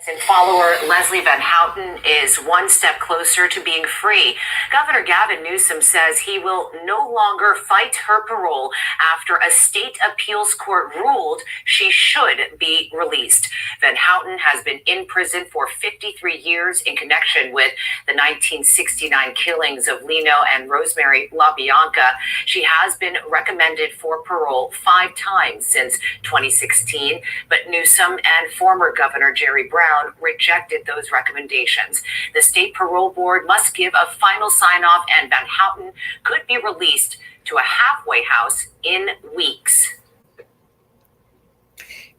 And follower Leslie Van Houten is one step closer to being free. Governor Gavin Newsom says he will no longer fight her parole after a state appeals court ruled she should be released. Van Houten has been in prison for 53 years in connection with the 1969 killings of Lino and Rosemary LaBianca. She has been recommended for parole 5 times since 2016, but Newsom and former Governor Jerry Brown rejected those recommendations. The state parole board must give a final sign-off, and Van Houten could be released to a halfway house in weeks.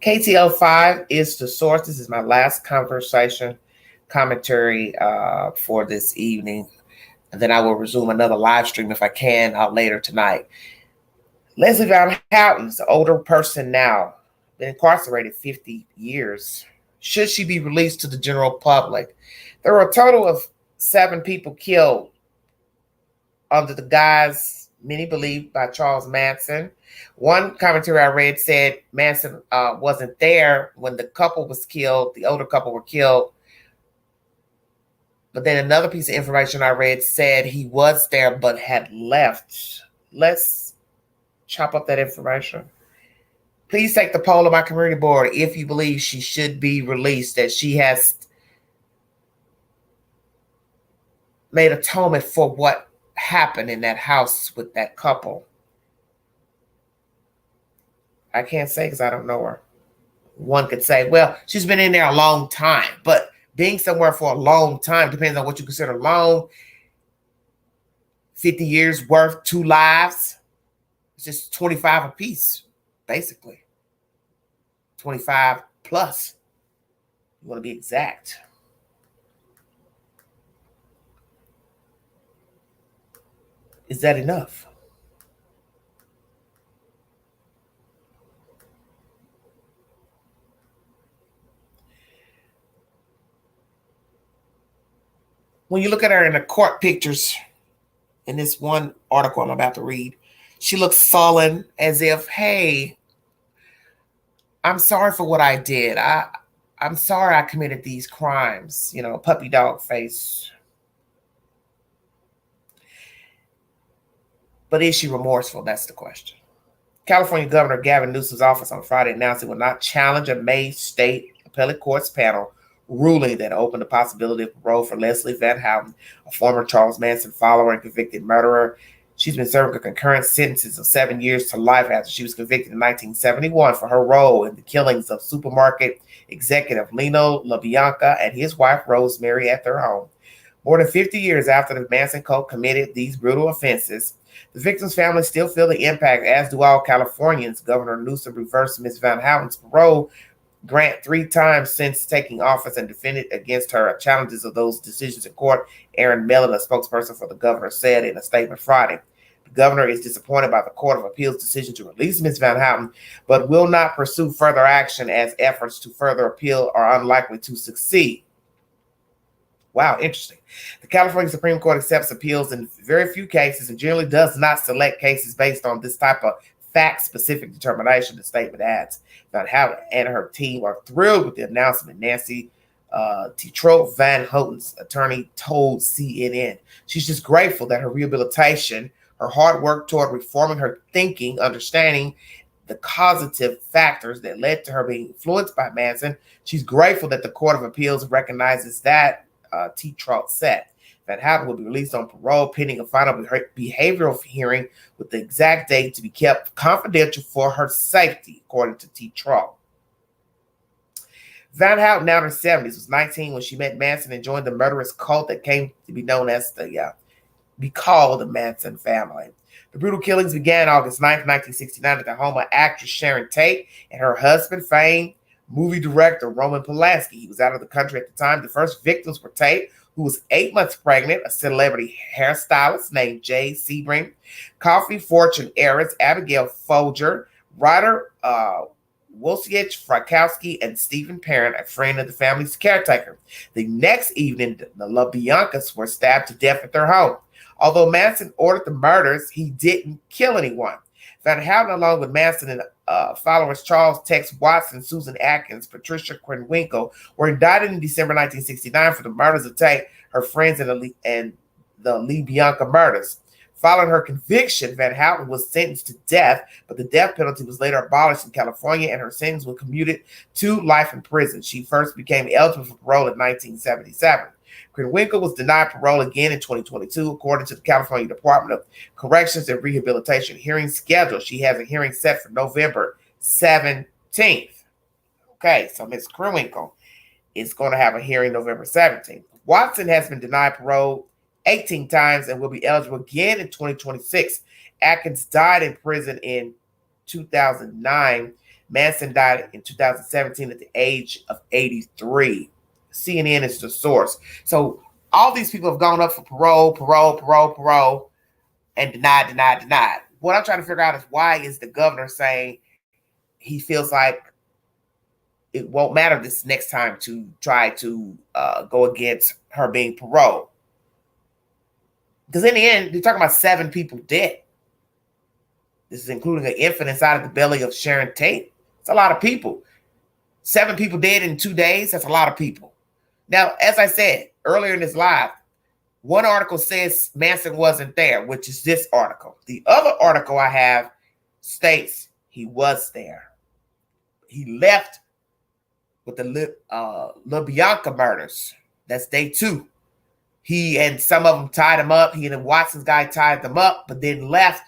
KTL5 is the source. This is my last commentary for this evening. And then I will resume another live stream if I can later tonight. Leslie Van Houten's an older person now, been incarcerated 50 years. Should she be released to the general public? There were a total of 7 people killed under the guise, many believe, by Charles Manson. One commentary I read said Manson wasn't there when the couple was killed. The older couple were killed. But then another piece of information I read said he was there but had left. Let's chop up that information. Please take the poll of my community board if you believe she should be released, that she has made atonement for what happened in that house with that couple. I can't say because I don't know her. One could say, well, she's been in there a long time, but being somewhere for a long time depends on what you consider long. 50 years worth, 2 lives. It's just 25 apiece. Basically, 25 plus. You want to be exact. Is that enough? When you look at her in the court pictures, in this one article I'm about to read, she looks sullen, as if, hey, I'm sorry for what I did. I'm sorry I committed these crimes. You know, puppy dog face. But is she remorseful? That's the question. California Governor Gavin Newsom's office on Friday announced it would not challenge a May State Appellate Court's panel ruling that opened the possibility of parole for Leslie Van Houten, a former Charles Manson follower and convicted murderer. She's been serving concurrent sentences of 7 years to life after she was convicted in 1971 for her role in the killings of supermarket executive Lino LaBianca and his wife Rosemary at their home. More than 50 years after the Manson cult committed these brutal offenses, the victims' families still feel the impact, as do all Californians. Governor Newsom reversed Ms. Van Houten's parole grant 3 times since taking office and defended against her challenges of those decisions in court. Aaron Mellon, a spokesperson for the governor, said in a statement Friday. The governor is disappointed by the Court of Appeals' decision to release Ms. Van Houten, but will not pursue further action as efforts to further appeal are unlikely to succeed. Wow, interesting. The California Supreme Court accepts appeals in very few cases and generally does not select cases based on this type of fact-specific determination, the statement adds. Van Houten and her team are thrilled with the announcement. Nancy Tetreault, Van Houten's attorney, told CNN. She's just grateful that her rehabilitation, her hard work toward reforming her thinking, understanding the causative factors that led to her being influenced by Manson. She's grateful that the Court of Appeals recognizes that, Tetreault said. Van Houten will be released on parole pending a final behavioral hearing with the exact date to be kept confidential for her safety, according to Tetreault. Van Houten, now in her 70s, was 19 when she met Manson and joined the murderous cult that came to be known as be called the Manson family. The brutal killings began August 9th, 1969 at the home of actress Sharon Tate and her husband, famed movie director Roman Polanski. He was out of the country at the time. The first victims were Tate, who was 8 months pregnant, a celebrity hairstylist named Jay Sebring, coffee fortune heiress Abigail Folger, writer Wojciech Frykowski, and Stephen Parent, a friend of the family's caretaker. The next evening, the LaBiancas were stabbed to death at their home. Although Manson ordered the murders, he didn't kill anyone. Van Houten, along with Manson and followers Charles Tex Watson, Susan Atkins, Patricia Krenwinkel, were indicted in December 1969 for the murders of Tate, her friends, and the LaBianca murders. Following her conviction, Van Houten was sentenced to death, but the death penalty was later abolished in California, and her sentence was commuted to life in prison. She first became eligible for parole in 1977. Krenwinkel was denied parole again in 2022, according to the California Department of Corrections and Rehabilitation hearing schedule. She has a hearing set for November 17th. Okay, so Ms. Krenwinkel is going to have a hearing November 17th. Watson has been denied parole 18 times and will be eligible again in 2026. Atkins died in prison in 2009. Manson died in 2017 at the age of 83. CNN is the source. So all these people have gone up for parole, and denied. What I'm trying to figure out is, why is the governor saying he feels like it won't matter this next time to try to go against her being paroled? Because in the end, you're talking about 7 people dead. This is including an infant inside of the belly of Sharon Tate. It's a lot of people. 7 people dead in 2 days. That's a lot of people. Now, as I said earlier in this live, one article says Manson wasn't there, which is this article. The other article I have states he was there. He left with the LaBianca murders. That's day 2. He and some of them tied him up. He and the Watson's guy tied them up, but then left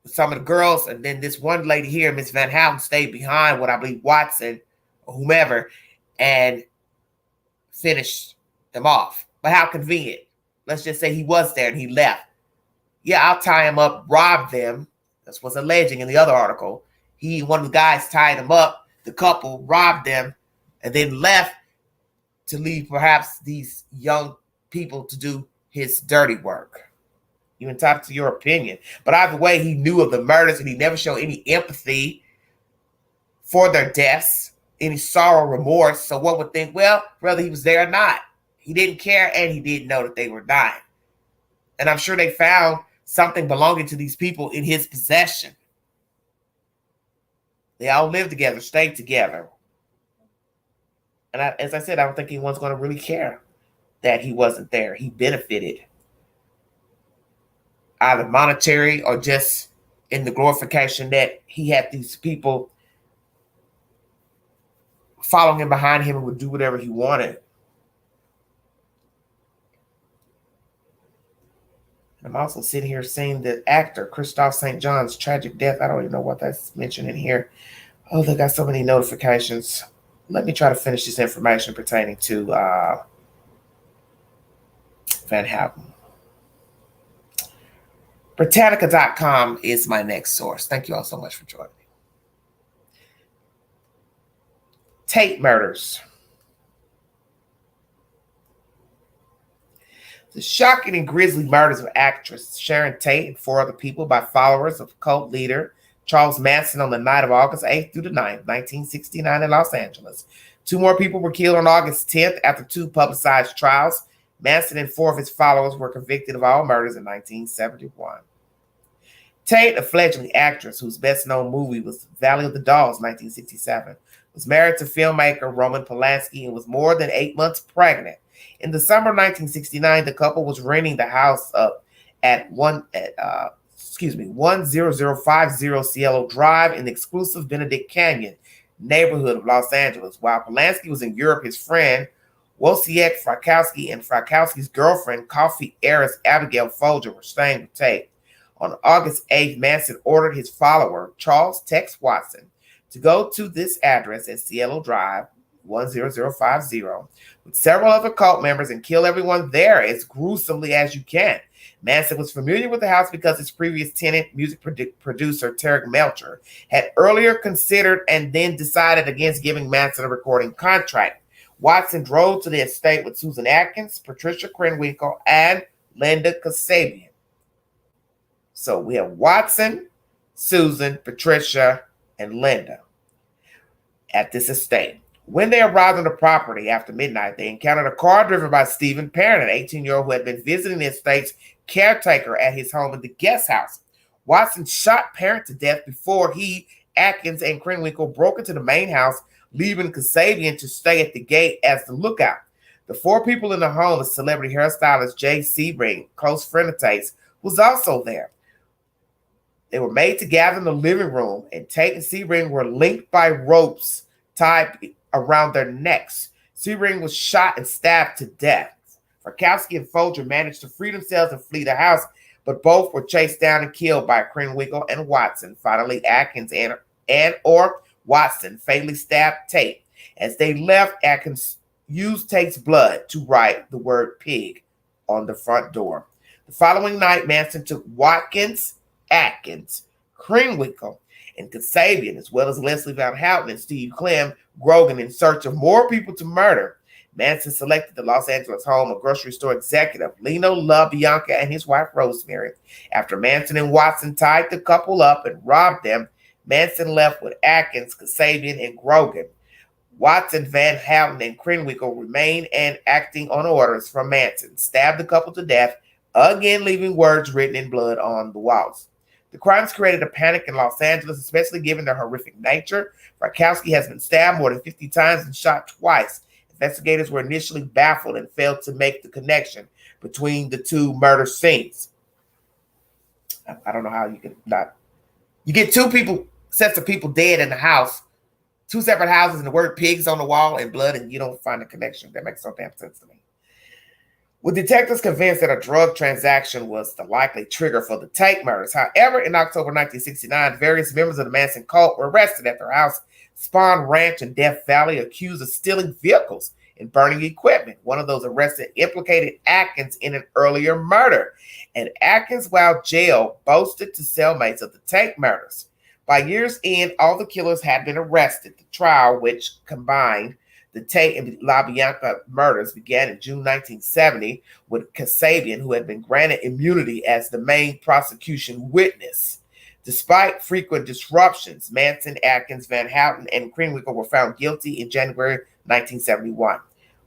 with some of the girls. And then this one lady here, Miss Van Houten, stayed behind with, I believe, Watson or whomever, and finished them off. But how convenient. Let's just say he was there and he left. Yeah, I'll tie him up, rob them. That's what's alleging in the other article. One of the guys tied them up, the couple robbed them, and then left to leave perhaps these young people to do his dirty work. You entitled to your opinion. But either way, he knew of the murders and he never showed any empathy for their deaths, any sorrow, remorse. So one would think, well, whether he was there or not, he didn't care and he didn't know that they were dying. And I'm sure they found something belonging to these people in his possession. They all lived together, stayed together. And as I said, I don't think anyone's going to really care that he wasn't there. He benefited either monetary or just in the glorification that he had these people following him behind him and would do whatever he wanted. I'm also sitting here seeing the actor Christophe St. John's tragic death. I don't even know what that's mentioned in here. Oh, they got so many notifications. Let me try to finish this information pertaining to Van Houten. Britannica.com is my next source. Thank you all so much for joining me. Tate murders. The shocking and grisly murders of actress Sharon Tate and 4 other people by followers of cult leader Charles Manson on the night of August 8th through the 9th, 1969 in Los Angeles. 2 more people were killed on August 10th after 2 publicized trials. Manson and 4 of his followers were convicted of all murders in 1971. Tate, a fledgling actress whose best-known movie was Valley of the Dolls, 1967, was married to filmmaker Roman Polanski and was more than 8 months pregnant. In the summer of 1969, the couple was renting the house up at 10050 Cielo Drive in the exclusive Benedict Canyon neighborhood of Los Angeles. While Polanski was in Europe, his friend Wojciech Frykowski and Frykowski's girlfriend, coffee heiress Abigail Folger, were staying with Tate. On August 8th, Manson ordered his follower, Charles Tex Watson, to go to this address at Cielo Drive, 10050, with several other cult members and kill everyone there as gruesomely as you can. Manson was familiar with the house because his previous tenant, music producer Tarek Melcher, had earlier considered and then decided against giving Manson a recording contract. Watson drove to the estate with Susan Atkins, Patricia Krenwinkel, and Linda Kasabian. So we have Watson, Susan, Patricia, and Linda at this estate. When they arrived on the property after midnight, they encountered a car driven by Stephen Perrin, an 18-year-old who had been visiting the estate's caretaker at his home in the guest house. Watson shot Perrin to death before he, Atkins, and Krenwinkel broke into the main house, leaving Kasabian to stay at the gate as the lookout. The 4 people in the home, a celebrity hairstylist Jay Sebring, close friend of Tate's, was also there. They were made to gather in the living room, and Tate and Sebring were linked by ropes tied around their necks. Sebring was shot and stabbed to death. Frykowski and Folger managed to free themselves and flee the house, but both were chased down and killed by Krenwinkel and Watson. Finally, Atkins and/or Watson fatally stabbed Tate. As they left, Atkins used Tate's blood to write the word pig on the front door. The following night, Manson took Watkins, Atkins, Krenwinkel, and Kasabian, as well as Leslie Van Houten and Steve Clem Grogan, in search of more people to murder. Manson selected the Los Angeles home of grocery store executive Lino LaBianca and his wife Rosemary. After Manson and Watson tied the couple up and robbed them, Manson left with Atkins, Kasabian, and Grogan. Watson, Van Houten, and Krenwinkel remained and acting on orders from Manson, stabbed the couple to death, again leaving words written in blood on the walls. The crimes created a panic in Los Angeles, especially given their horrific nature. Frykowski has been stabbed more than 50 times and shot twice. Investigators were initially baffled and failed to make the connection between the 2 murder scenes. I don't know how you can not. You get 2 sets of people dead in the house, 2 separate houses, and the word pigs on the wall and blood, and you don't find a connection. That makes no damn sense to me. With detectives convinced that a drug transaction was the likely trigger for the Tate murders. However, in October 1969, various members of the Manson cult were arrested at their house, Spawn Ranch in Death Valley, accused of stealing vehicles and burning equipment. One of those arrested implicated Atkins in an earlier murder, and Atkins, while jailed, boasted to cellmates of the Tate murders. By year's end, all the killers had been arrested. The trial, which combined the Tate and LaBianca murders, began in June 1970 with Kasabian, who had been granted immunity as the main prosecution witness. Despite frequent disruptions, Manson, Atkins, Van Houten, and Krenwinkel were found guilty in January 1971.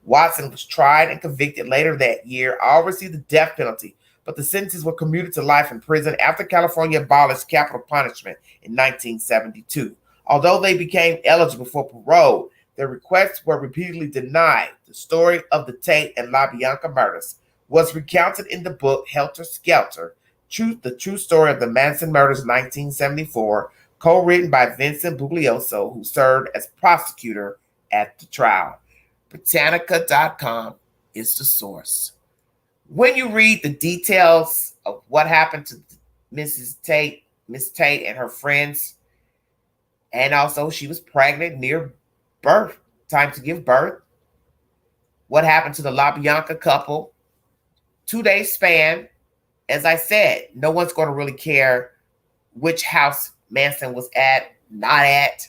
Watson was tried and convicted later that year. All received the death penalty, but the sentences were commuted to life in prison after California abolished capital punishment in 1972. Although they became eligible for parole, their requests were repeatedly denied. The story of the Tate and LaBianca murders was recounted in the book Helter Skelter, the true story of the Manson murders, 1974, co-written by Vincent Buglioso, who served as prosecutor at the trial. Britannica.com is the source. When you read the details of what happened to Miss Tate and her friends. And also she was pregnant near birth, time to give birth. What happened to the LaBianca couple? 2-day span. As I said, no one's going to really care which house Manson was at, not at.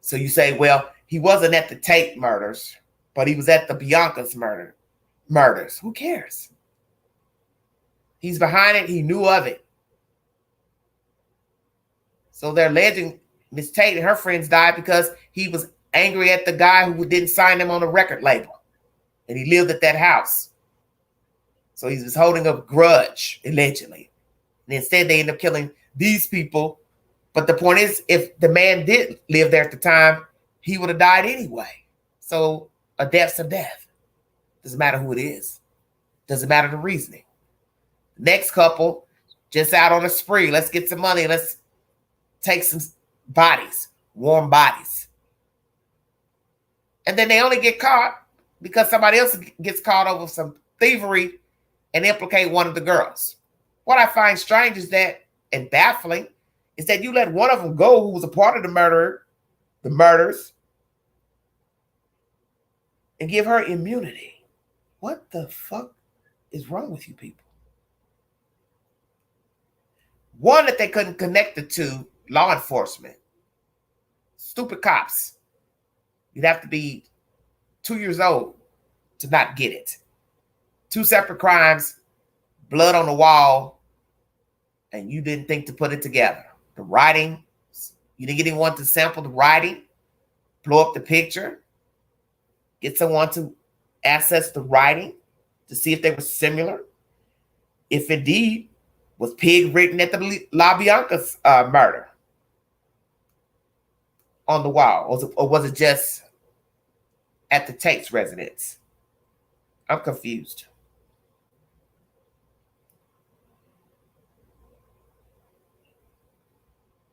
So you say, well, he wasn't at the Tate murders, but he was at the Bianca's murders. Who cares? He's behind it. He knew of it. So they're alleging Miss Tate and her friends died because he was angry at the guy who didn't sign them on the record label. And he lived at that house. So he was holding a grudge, allegedly. And instead, they end up killing these people. But the point is, if the man did live there at the time, he would have died anyway. So a death's a death. Doesn't matter who it is. Doesn't matter the reasoning. Next couple, just out on a spree. Let's get some money. Let's take some bodies, warm bodies. And then they only get caught because somebody else gets caught over some thievery and implicate one of the girls. What I find strange is that, and baffling, is that you let one of them go who was a part of the murders, and give her immunity. What the fuck is wrong with you people? One, that they couldn't connect it to law enforcement. Stupid cops. You'd have to be 2 years old to not get it. 2 separate crimes, blood on the wall, and you didn't think to put it together. The writing, you didn't get anyone to sample the writing, blow up the picture, get someone to access the writing to see if they were similar. If indeed was pig written at the LaBianca's murder on the wall, or was it just at the Tate's residence? I'm confused.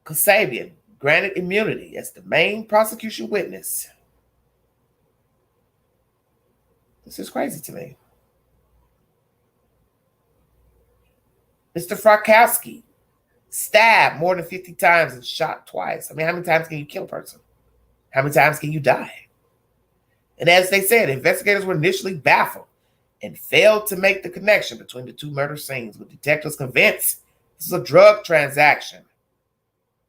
Kasabian granted immunity as the main prosecution witness. This is crazy to me. Mr. Frykowski stabbed more than 50 times and shot twice. I mean, how many times can you kill a person? How many times can you die? And as they said, investigators were initially baffled and failed to make the connection between the 2 murder scenes, with detectives convinced this is a drug transaction,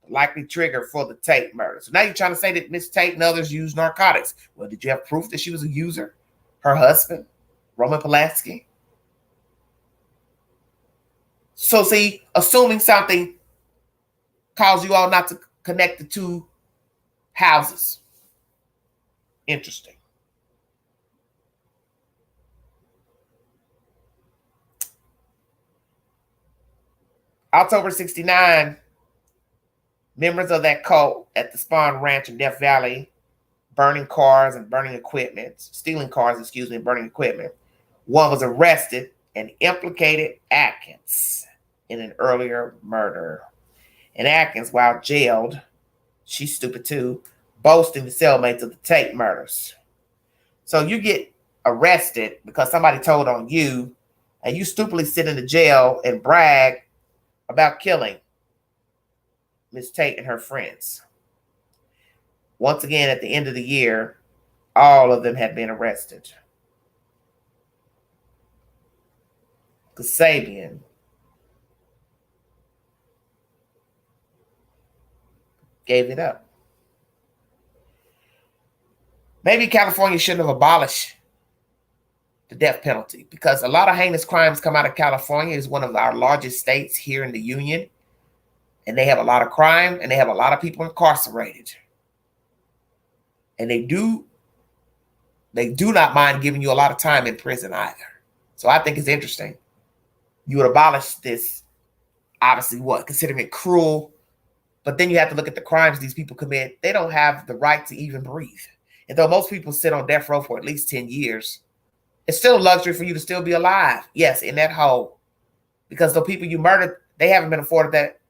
the likely trigger for the Tate murder. So now you're trying to say that Miss Tate and others used narcotics. Well, did you have proof that she was a user? Her husband, Roman Polanski? So see, assuming something caused you all not to connect the 2 houses. Interesting. October 69, members of that cult at the Spawn Ranch in Death Valley, burning cars and burning equipment, stealing cars, and burning equipment. One was arrested and implicated Atkins in an earlier murder. And Atkins, while jailed, she's stupid too, boasting the cellmates of the Tate murders. So you get arrested because somebody told on you, and you stupidly sit in the jail and brag about killing Miss Tate and her friends. Once again, at the end of the year, all of them had been arrested. Kasabian gave it up. Maybe California shouldn't have abolished the death penalty, because a lot of heinous crimes come out of California. It's one of our largest states here in the union, and they have a lot of crime and they have a lot of people incarcerated, and they do not mind giving you a lot of time in prison either. So I think it's interesting. You would abolish this, obviously, considering it cruel, but then you have to look at the crimes these people commit. They don't have the right to even breathe. And though most people sit on death row for at least 10 years, it's still a luxury for you to still be alive. Yes, in that hole. Because the people you murdered, they haven't been afforded that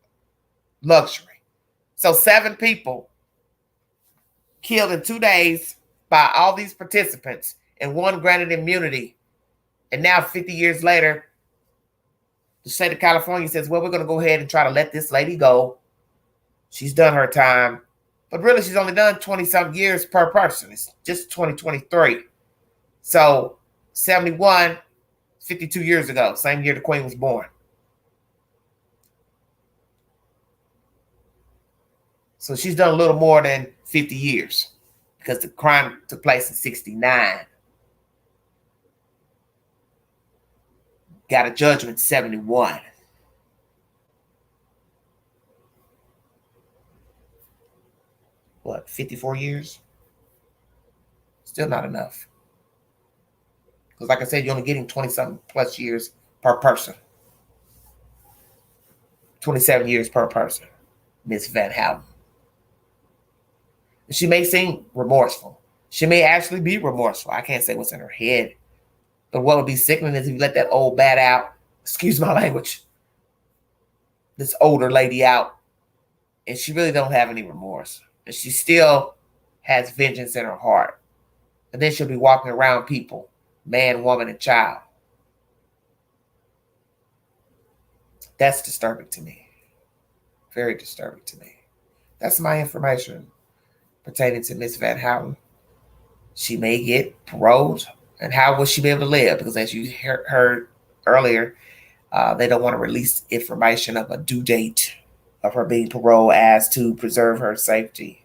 luxury. So 7 people killed in 2 days by all these participants, and one granted immunity. And now 50 years later, The state of California says, well, we're going to go ahead and try to let this lady go. She's done her time. But really, she's only done 20-something years per person. It's just 2023. So 71, 52 years ago, same year the Queen was born. So she's done a little more than 50 years because the crime took place in 69. Got a judgment 71. What, 54 years? Still not enough. Because like I said, you're only getting 20-something plus years per person. 27 years per person, Miss Van Houten. She may seem remorseful. She may actually be remorseful. I can't say what's in her head. But what would be sickening is if you let that old bat out, excuse my language, this older lady out, and she really don't have any remorse. And she still has vengeance in her heart. And then she'll be walking around people, man, woman, and child. That's disturbing to me. Very disturbing to me. That's my information pertaining to Miss Van Houten. She may get paroled. And how will she be able to live? Because as you heard earlier, they don't want to release information of a due date of her being paroled as to preserve her safety.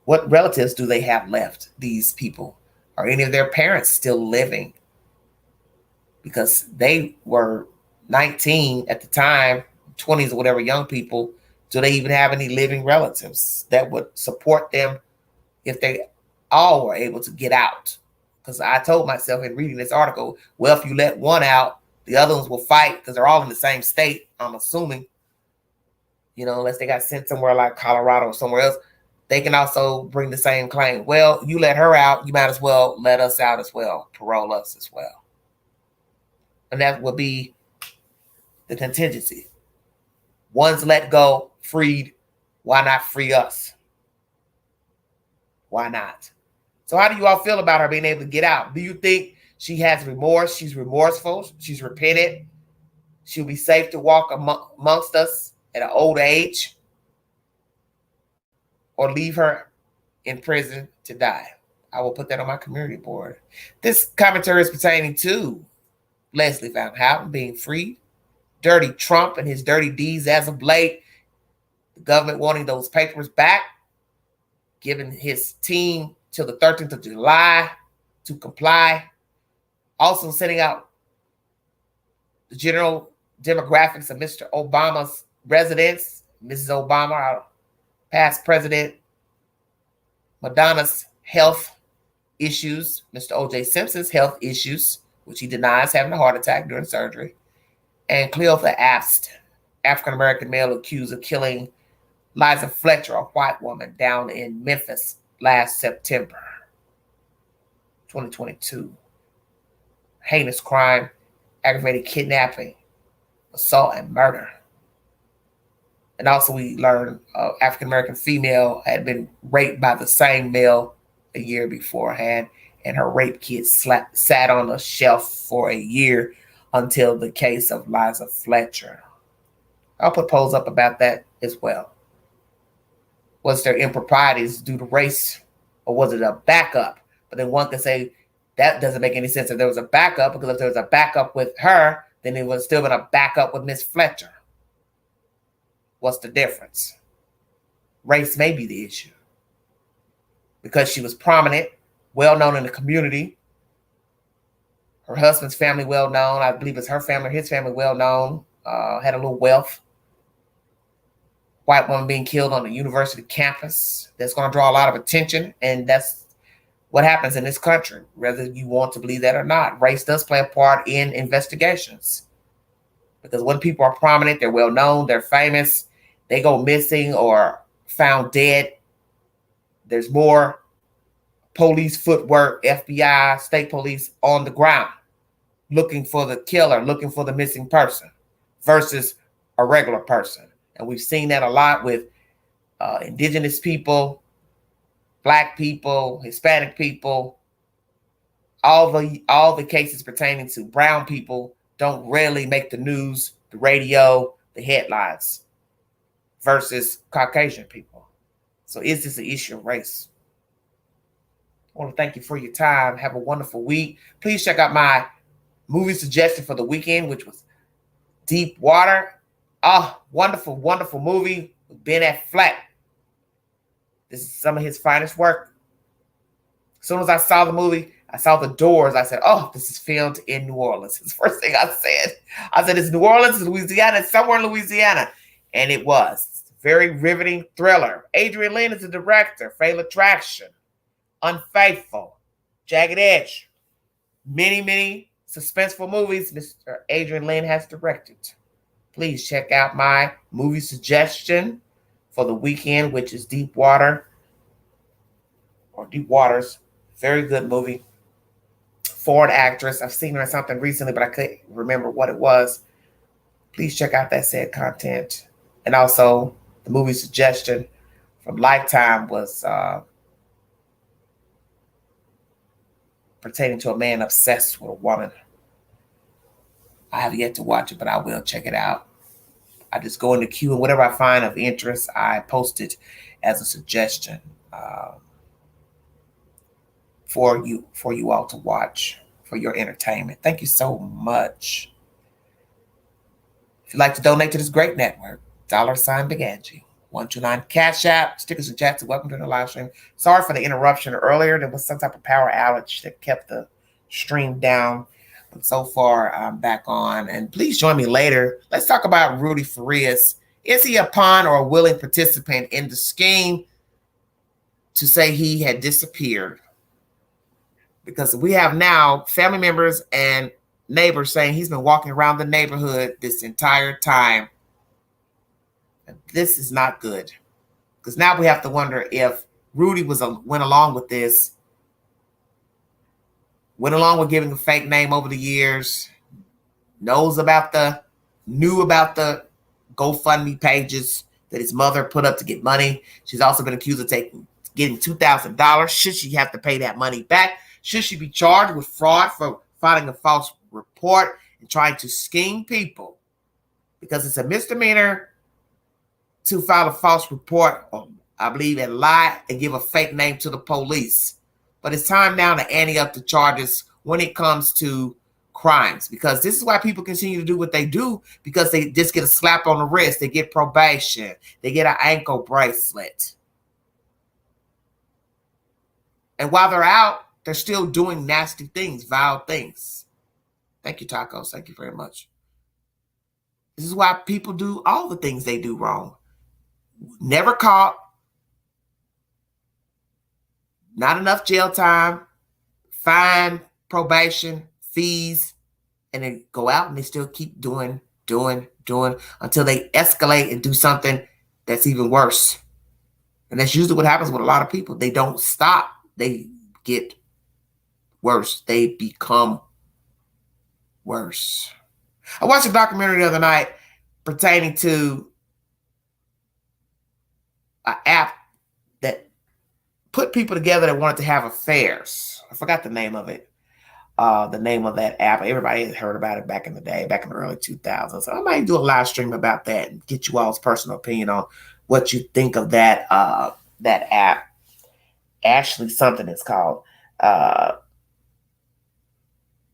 What relatives do they have left, these people? Are any of their parents still living? Because they were 19 at the time, 20s or whatever, young people. Do they even have any living relatives that would support them if they all were able to get out? Because I told myself in reading this article, well, if you let one out, the other ones will fight because they're all in the same state, I'm assuming. You know, unless they got sent somewhere like Colorado or somewhere else, they can also bring the same claim. Well, you let her out, you might as well let us out as well, parole us as well. And that would be the contingency. One's let go, freed. Why not free us? Why not? So how do you all feel about her being able to get out? Do you think she has remorse? She's remorseful. She's repented. She'll be safe to walk amongst us at an old age? Or leave her in prison to die? I will put that on my community board. This commentary is pertaining to Leslie Van Houten being freed, Dirty Trump and his dirty deeds as of late, the government wanting those papers back, giving his team till the 13th of July to comply, also sending out the general demographics of Mr. Obama's residence, Mrs. Obama, our past president, Madonna's health issues, Mr. O.J. Simpson's health issues, which he denies having a heart attack during surgery, and Cleopa Ast, African-American male accused of killing Liza Fletcher, a white woman, down in Memphis last September 2022. Heinous crime, aggravated kidnapping, assault, and murder. And also we learned African-American female had been raped by the same male a year beforehand, and her rape kit sat on a shelf for a year until the case of Liza Fletcher. I'll put polls up about that as well. Was there improprieties due to race, or was it a backup? But then one could say that doesn't make any sense if there was a backup, because if there was a backup with her, then it would still been a backup with Miss Fletcher. What's the difference? Race may be the issue. Because she was prominent, well-known in the community. Her husband's family well-known. I believe it's her family, his family well-known. Had a little wealth. White woman being killed on a university campus. That's going to draw a lot of attention. And that's what happens in this country, whether you want to believe that or not. Race does play a part in investigations. Because when people are prominent, they're well-known, they're famous, they go missing or found dead, there's more police footwork, FBI, state police on the ground looking for the killer, looking for the missing person versus a regular person. And we've seen that a lot with indigenous people, Black people, Hispanic people, all the cases pertaining to brown people don't rarely make the news, the radio, the headlines versus Caucasian people. So is this an issue of race? I want to thank you for your time. Have a wonderful week. Please check out my movie suggestion for the weekend, which was Deep Water. Oh, wonderful, wonderful movie with Ben Affleck. This is some of his finest work. As soon as I saw the movie, I saw the doors. I said, oh, this is filmed in New Orleans. It's the first thing I said. I said, it's New Orleans, it's Louisiana, it's somewhere in Louisiana. And it was. Very riveting thriller. Adrian Lyne is the director. Fatal Attraction, Unfaithful, Jagged Edge. Many, many suspenseful movies Mr. Adrian Lyne has directed. Please check out my movie suggestion for the weekend, which is Deep Water, or Deep Waters. Very good movie. Foreign actress. I've seen her in something recently, but I couldn't remember what it was. Please check out that said content. And also, the movie suggestion from Lifetime was pertaining to a man obsessed with a woman. I have yet to watch it, but I will check it out. I just go in the queue, and whatever I find of interest, I post it as a suggestion for you all to watch for your entertainment. Thank you so much. If you'd like to donate to this great network, $sign Big Angie, 129 Cash App, stickers and chats. Welcome to the live stream. Sorry for the interruption earlier. There was some type of power outage that kept the stream down. But so far, I'm back on. And please join me later. Let's talk about Rudy Farias. Is he a pawn or a willing participant in the scheme to say he had disappeared? Because we have now family members and neighbors saying he's been walking around the neighborhood this entire time. And this is not good. Because now we have to wonder if Rudy went along with this, went along with giving a fake name over the years, knew about the GoFundMe pages that his mother put up to get money. She's also been accused of getting $2,000. Should she have to pay that money back? Should she be charged with fraud for filing a false report and trying to scheme people? Because it's a misdemeanor to file a false report, or I believe, and lie and give a fake name to the police. But it's time now to ante up the charges when it comes to crimes, because this is why people continue to do what they do, because they just get a slap on the wrist, they get probation, they get an ankle bracelet. And while they're out, they're still doing nasty things, vile things. Thank you, Tacos. Thank you very much. This is why people do all the things they do wrong. Never caught. Not enough jail time, fine, probation, fees, and then go out and they still keep doing until they escalate and do something that's even worse. And that's usually what happens with a lot of people. They don't stop. They get worse. They become worse. I watched a documentary the other night pertaining to an app that put people together that wanted to have affairs. I forgot the name of it. The name of that app. Everybody had heard about it back in the day, back in the early 2000s. So I might do a live stream about that and get you all's personal opinion on what you think of that that app. Ashley something it's called.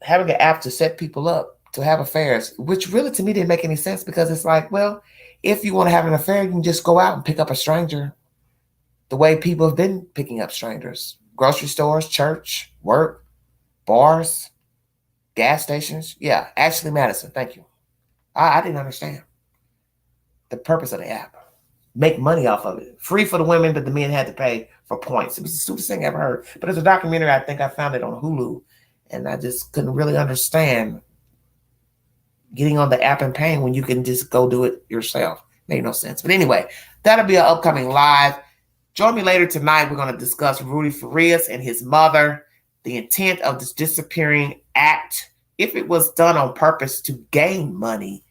Having an app to set people up to have affairs, which really to me didn't make any sense, because it's like, well, if you want to have an affair, you can just go out and pick up a stranger the way people have been picking up strangers. Grocery stores, church, work, bars, gas stations. Yeah, Ashley Madison, thank you. I didn't understand the purpose of the app. Make money off of it. Free for the women, but the men had to pay for points. It was the stupidest thing I ever heard. But it's a documentary. I think I found it on Hulu, and I just couldn't really understand getting on the app and paying when you can just go do it yourself. Made no sense. But anyway, that'll be an upcoming live. Join me later tonight. We're going to discuss Rudy Farias and his mother, the intent of this disappearing act, if it was done on purpose to gain money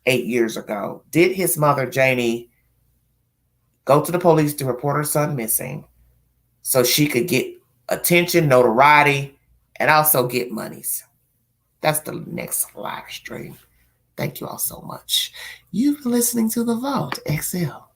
8 years ago. Did his mother, Janie, go to the police to report her son missing so she could get attention, notoriety, and also get monies? That's the next live stream. Thank you all so much. You've been listening to The Vault XL.